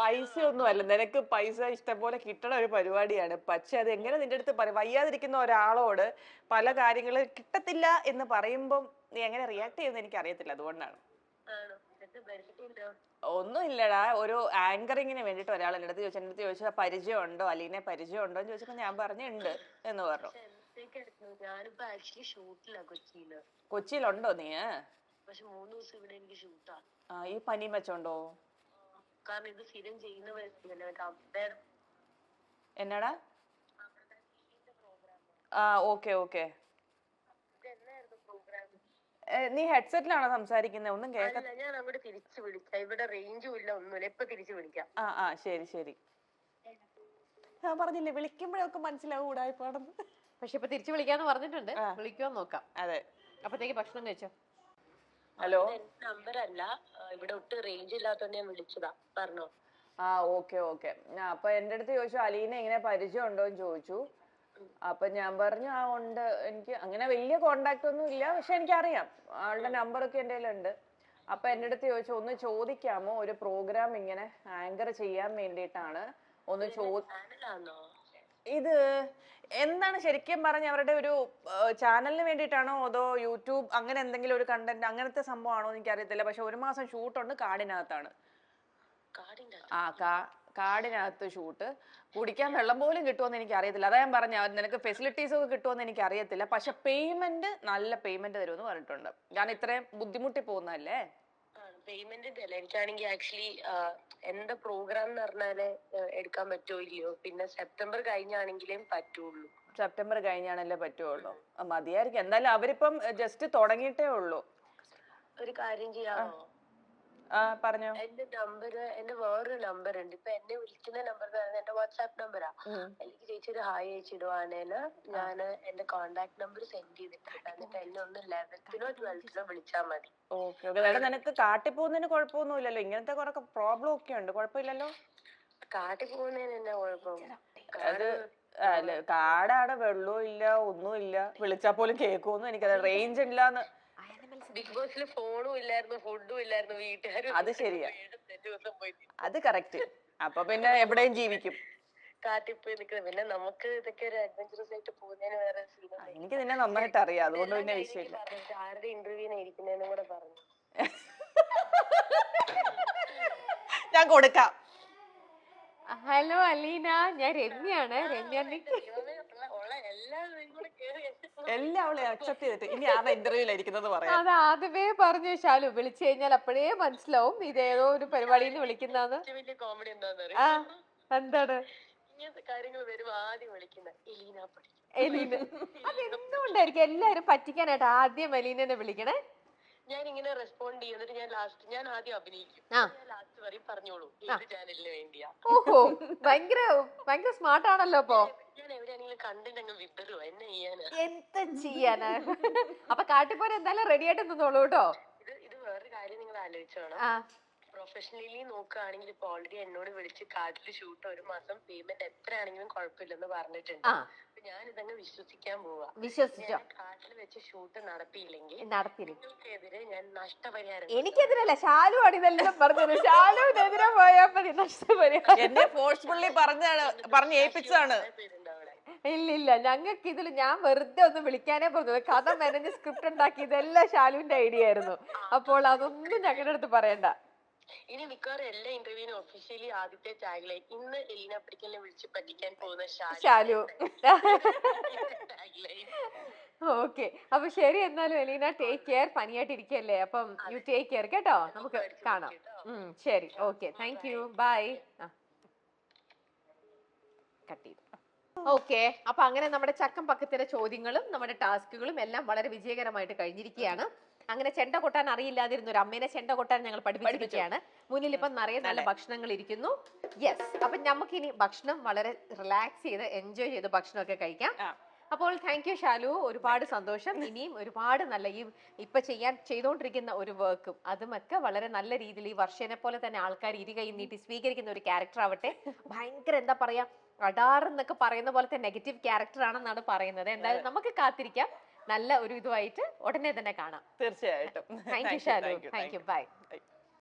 പൈസ ഒന്നും അല്ല. നിനക്ക് പൈസ ഇഷ്ടം പോലെ കിട്ടണ ഒരു പരിപാടിയാണ്. പക്ഷെ അത് എങ്ങനെ നിന്റെ അടുത്ത് പറയും? വയ്യാതിരിക്കുന്ന ഒരാളോട് പല കാര്യങ്ങളും കിട്ടത്തില്ല എന്ന് പറയുമ്പം നീ എങ്ങനെ റിയാക്ട് ചെയ്യുന്നത് എനിക്ക് അറിയത്തില്ല. അതുകൊണ്ടാണ്. ഒന്നും ഇല്ലടാ, ഒരു ആങ്കറിങ്ങിന് വേണ്ടിട്ട് ഒരാൾ എൻ്റെ അടുത്ത് ചോദിച്ചു. എൻ്റെ അടുത്ത് ചോദിച്ചാൽ പരിചയം ഉണ്ടോ, അലീനെ പരിചയം ഉണ്ടോ എന്ന് ചോദിച്ചപ്പോ ഞാൻ പറഞ്ഞുണ്ട് എന്ന് പറഞ്ഞു. കൊച്ചിയിലുണ്ടോ നീ? ഈ പനി വെച്ചോണ്ടോ? എന്നാടാ? Okay okay. നീ ഹെഡ്സെറ്റിലാണോ സംസാരിക്കുന്നത്? ഒന്നും കേൾക്കാം. ശരി ശരി. ഞാൻ പറഞ്ഞില്ലേ വിളിക്കുമ്പോഴൊക്കെ മനസ്സിലാവും ഉടായിപ്പാണെന്ന്.
പക്ഷെ ഇപ്പൊ തിരിച്ചു വിളിക്കാന്ന് പറഞ്ഞിട്ടുണ്ട്. വിളിക്കുമോ നോക്കാം.
അതെ.
അപ്പത്തേക്ക് ഭക്ഷണം കഴിച്ചോ?
ഹലോ.
നമ്പർ അല്ല, ഇവിടെ ഒട്ടും റേഞ്ച് ഇല്ലാത്തോണ്ട് ഞാൻ വിളിച്ചതാ. പറഞ്ഞോ.
Okay okay. അപ്പൊ എന്റെ അടുത്ത് ചോദിച്ചു അലീനെ എങ്ങനെ പരിചയം ഉണ്ടോന്ന് ചോദിച്ചു. അപ്പൊ ഞാൻ പറഞ്ഞു ഉണ്ട്, എനിക്ക് അങ്ങനെ വലിയ കോണ്ടാക്ട് ഒന്നും ഇല്ല, പക്ഷെ എനിക്കറിയാം, ആളുടെ നമ്പറൊക്കെ എൻ്റെ കയ്യിലുണ്ട്. അപ്പൊ എൻ്റെ അടുത്ത് ചോദിച്ചു ഒന്ന് ചോദിക്കാമോ, ഒരു പ്രോഗ്രാം ഇങ്ങനെ ആങ്കർ ചെയ്യാൻ വേണ്ടിയിട്ടാണ്. ഒന്ന് ഇത് എന്താണ് ശരിക്കും പറഞ്ഞ അവരുടെ ഒരു ചാനലിന് വേണ്ടിയിട്ടാണോ അതോ യൂട്യൂബ് അങ്ങനെ എന്തെങ്കിലും ഒരു കണ്ടന്റ് അങ്ങനത്തെ സംഭവമാണോ എന്ന് എനിക്കറിയത്തില്ല. പക്ഷെ 1 മാസം ഷൂട്ടുണ്ട്. കാടിനകത്താണ്. കാടിനകത്ത് ഷൂട്ട്. കുടിക്കാൻ വെള്ളം പോലും കിട്ടുമെന്ന് എനിക്ക് അറിയത്തില്ല. അതാ ഞാൻ പറഞ്ഞ നിനക്ക് ഫെസിലിറ്റീസ് ഒക്കെ കിട്ടുമെന്ന് എനിക്ക് അറിയത്തില്ല. പക്ഷെ പേയ്മെന്റ് നല്ല പേയ്മെന്റ് തരുമെന്ന് പറഞ്ഞിട്ടുണ്ട്. ഞാൻ ഇത്രയും ബുദ്ധിമുട്ടി പോകുന്നതല്ലേ.
പേയ്മെന്റ് എനിക്കാണെങ്കിൽ ആക്ച്വലി എന്താ പ്രോഗ്രാം എന്ന് പറഞ്ഞാല് എടുക്കാൻ പറ്റുമോ ഇല്ലയോ, പിന്നെ സെപ്റ്റംബർ കഴിഞ്ഞാണെങ്കിലും പറ്റുള്ളൂ.
സെപ്റ്റംബർ കഴിഞ്ഞാണല്ലേ പറ്റുള്ളൂ. മതിയായിരിക്കും. എന്തായാലും അവരിപ്പം ജസ്റ്റ് തുടങ്ങിയിട്ടേ ഉള്ളൂ.
ഒരു കാര്യം ചെയ്യാമോ?
പറഞ്ഞോ.
എന്റെ നമ്പർ, എന്റെ വേറൊരു നമ്പർ ഉണ്ട്. ഇപ്പൊ എന്നെ വിളിക്കുന്ന നമ്പർ എന്റെ വാട്സാപ്പ് നമ്പറാ. എനിക്ക് ചേച്ചി ഒരു ഹായ് അയച്ചിടുവാണേല് ഞാൻ എന്റെ കോണ്ടാക്ട് നമ്പർ സെൻഡ് ചെയ്തിട്ടുണ്ട്. എന്നിട്ട് എന്നെ ഒന്ന് 11th-നോ 12th-നോ വിളിച്ചാൽ മതി.
നിനക്ക് കാട്ടി പോകുന്നതിന് കുഴപ്പമൊന്നുമില്ലല്ലോ. ഇങ്ങനത്തെ കുറെ പ്രോബ്ലം ഒക്കെ ഉണ്ട്. കുഴപ്പമില്ലല്ലോ.
കാട്ടി പോകുന്നതിന് എന്നാ കുഴപ്പം?
അത് കാടാണ്, വെള്ളവും ഇല്ല, ഒന്നുമില്ല. വിളിച്ചാൽ പോലും കേൾക്കുമെന്ന് എനിക്കത് റേഞ്ച് ഇല്ലാന്ന്.
ബിഗ് ബോസിൽ ഫോണും ഇല്ലായിരുന്നു, ഫുഡും ഇല്ലായിരുന്നു, വീട്ടുകാരും.
അത് ശരിയാ, അത് കറക്റ്റ്. അപ്പൊ പിന്നെ എവിടെയും ജീവിക്കും.
കാട്ടിപ്പോയി നിൽക്കുന്നത്. പിന്നെ നമുക്ക് ഇതൊക്കെ ഒരു അഡ്വഞ്ചറസ് ആയിട്ട് പോകുന്നതിന് വേറെ.
എനിക്ക് നിന്നെ നന്നായിട്ട് അറിയാം, അതുകൊണ്ട് പിന്നെ വിഷയമില്ല.
ആരുടെ ഇന്റർവ്യൂവിന് ഇരിക്കുന്നതിനും കൂടെ പറഞ്ഞു.
ഞാൻ കൊടുക്കാം.
ഹലോ അലീന, ഞാൻ രമ്യാണ്.
എല്ലാം അവളെ അക്സെപ്റ്റ് ചെയ്തിട്ട് ഇനി ആ ഇന്റർവ്യൂലായിരിക്കുന്നത് പറയാം.
അത് ആദ്യമേ പറഞ്ഞു ഷാലു. വിളിച്ചു കഴിഞ്ഞാൽ അപ്പോഴേ മനസ്സിലാവും ഇതേതോ ഒരു പരിപാടിയിൽ വിളിക്കുന്നതാണ്.
കോമഡി
എന്താണ്
ഇങ്ങനത്തെ കാര്യങ്ങൾ വരുമ്പോ ആദ്യം വിളിക്കുന്നത് എലീന.
അതെന്തുകൊണ്ടായിരിക്കും എല്ലാരും പറ്റിക്കാനായിട്ട് ആദ്യം എലീനെ വിളിക്കണേ?
ഞാൻ ഇങ്ങനെ റെസ്പോണ്ട് ചെയ്യുന്നിട്ട് ഞാൻ ആദ്യം അഭിനയിക്കും. ലാസ്റ്റ് പറയും പറഞ്ഞോളൂ ഏത് ചാനലിന് വേണ്ടിയാ.
ഓഹോ, ഭയങ്കര സ്മാർട്ട് ആണല്ലോ. അപ്പൊ
ഞാൻ എവിടെയാണെങ്കിലും കണ്ടന്റ് അങ്ങ് വിതറുക. എന്നെ
എന്താ ചെയ്യാനാ? അപ്പൊ കാട്ടിപ്പോരെ എന്തായാലും റെഡി ആയിട്ട് നിന്നോളൂ കേട്ടോ.
ഇത് വേറൊരു കാര്യം നിങ്ങൾ ആലോചിച്ചോണം. പ്രൊഫഷണലി നോക്കുകയാണെങ്കിൽ ഇപ്പൊ ഓൾറെഡി എന്നോട് വിളിച്ച് കാട്ടില് ഷൂട്ട് 1 മാസം പേയ്മെന്റ് എത്രയാണെങ്കിലും കുഴപ്പമില്ലെന്ന് പറഞ്ഞിട്ടുണ്ട്. ഞാൻ ഇതങ്ങ് വിശ്വസിക്കാൻ പോവാ.
വിശ്വസിച്ചോ?
കാട്ടിൽ വെച്ച് ഷൂട്ട് നടത്തിയില്ലെങ്കിൽ നിങ്ങൾക്കെതിരെ ഞാൻ നഷ്ടപരിഹാരം.
എനിക്കെതിരല്ല, ഷാലു ആണ് ഇതെല്ലാം പറഞ്ഞത്. ഷാലുവിനെതിരെ പോയാൽ മതി നഷ്ടപരിഹാരം.
എന്നെ ഫോഴ്സ്ഫുള്ളി പറഞ്ഞ് ഏൽപ്പിച്ചതാണ്.
ഇല്ല, ഞങ്ങൾക്ക് ഇതിൽ ഞാൻ വെറുതെ ഒന്ന് വിളിക്കാനേ പോകുന്നത്. കഥ മെനഞ്ഞ് സ്ക്രിപ്റ്റ് ഉണ്ടാക്കി ഇതെല്ലാം ഷാലുവിന്റെ ഐഡിയ ആയിരുന്നു. അപ്പോൾ അതൊന്നും ഞങ്ങളുടെ അടുത്ത് പറയണ്ട.
ഇനി മിക്കവാറും എല്ലാ ഇന്റർവ്യൂവിനും ഒഫീഷ്യലി ആദ്യത്തെ ടാഗ്ലൈൻ ഇന്ന് എലീന പടിക്കലിനെ വിളിച്ച് പറ്റിക്കാൻ പോകുന്ന ഷാലു.
ഓക്കെ, അപ്പൊ ശരി. എന്നാലും എലീന ടേക്ക് കെയർ. പനിയായിട്ട് ഇരിക്കല്ലേ, അപ്പം യു ടേക്ക് കെയർ കേട്ടോ. നമുക്ക് കാണാം. ശരി, okay, thank you, bye. Cut ചെയ്തു. ഓക്കെ, അപ്പൊ അങ്ങനെ നമ്മുടെ ചക്കം പക്കത്തിന്റെ ചോദ്യങ്ങളും നമ്മുടെ ടാസ്കുകളും എല്ലാം വളരെ വിജയകരമായിട്ട് കഴിഞ്ഞിരിക്കുകയാണ്. അങ്ങനെ ചെണ്ട കൊട്ടാൻ അറിയില്ലാതിരുന്ന ഒരു അമ്മേനെ ചെണ്ട കൊട്ടാൻ ഞങ്ങൾ പഠിപ്പിച്ചിരിക്കുകയാണ്. മുന്നിൽ ഇപ്പം നിറയെ നല്ല ഭക്ഷണങ്ങൾ ഇരിക്കുന്നു. യെസ്, അപ്പൊ നമുക്കിനി ഭക്ഷണം വളരെ റിലാക്സ് ചെയ്ത് എൻജോയ് ചെയ്ത് ഭക്ഷണമൊക്കെ കഴിക്കാം. അപ്പോൾ താങ്ക് യു ഷാലു, ഒരുപാട് സന്തോഷം. ഇനിയും ഒരുപാട് നല്ല ഇപ്പൊ ചെയ്തുകൊണ്ടിരിക്കുന്ന ഒരു വർക്കും അതുമൊക്കെ വളരെ നല്ല രീതിയിൽ ഈ വർഷനെ പോലെ തന്നെ ആൾക്കാർ ഇരുകൈ നീട്ടി സ്വീകരിക്കുന്ന ഒരു ക്യാരക്ടർ ആവട്ടെ. ഭയങ്കര എന്താ പറയാ, അഡാർ എന്നൊക്കെ പറയുന്ന പോലത്തെ നെഗറ്റീവ് ക്യാരക്ടർ ആണെന്നാണ് പറയുന്നത്. എന്തായാലും നമുക്ക് കാത്തിരിക്കാം. നല്ല ഒരു ഇതുമായിട്ട് ഉടനെ തന്നെ കാണാം.
തീർച്ചയായിട്ടും.
Thank you Shalu, thank you, by.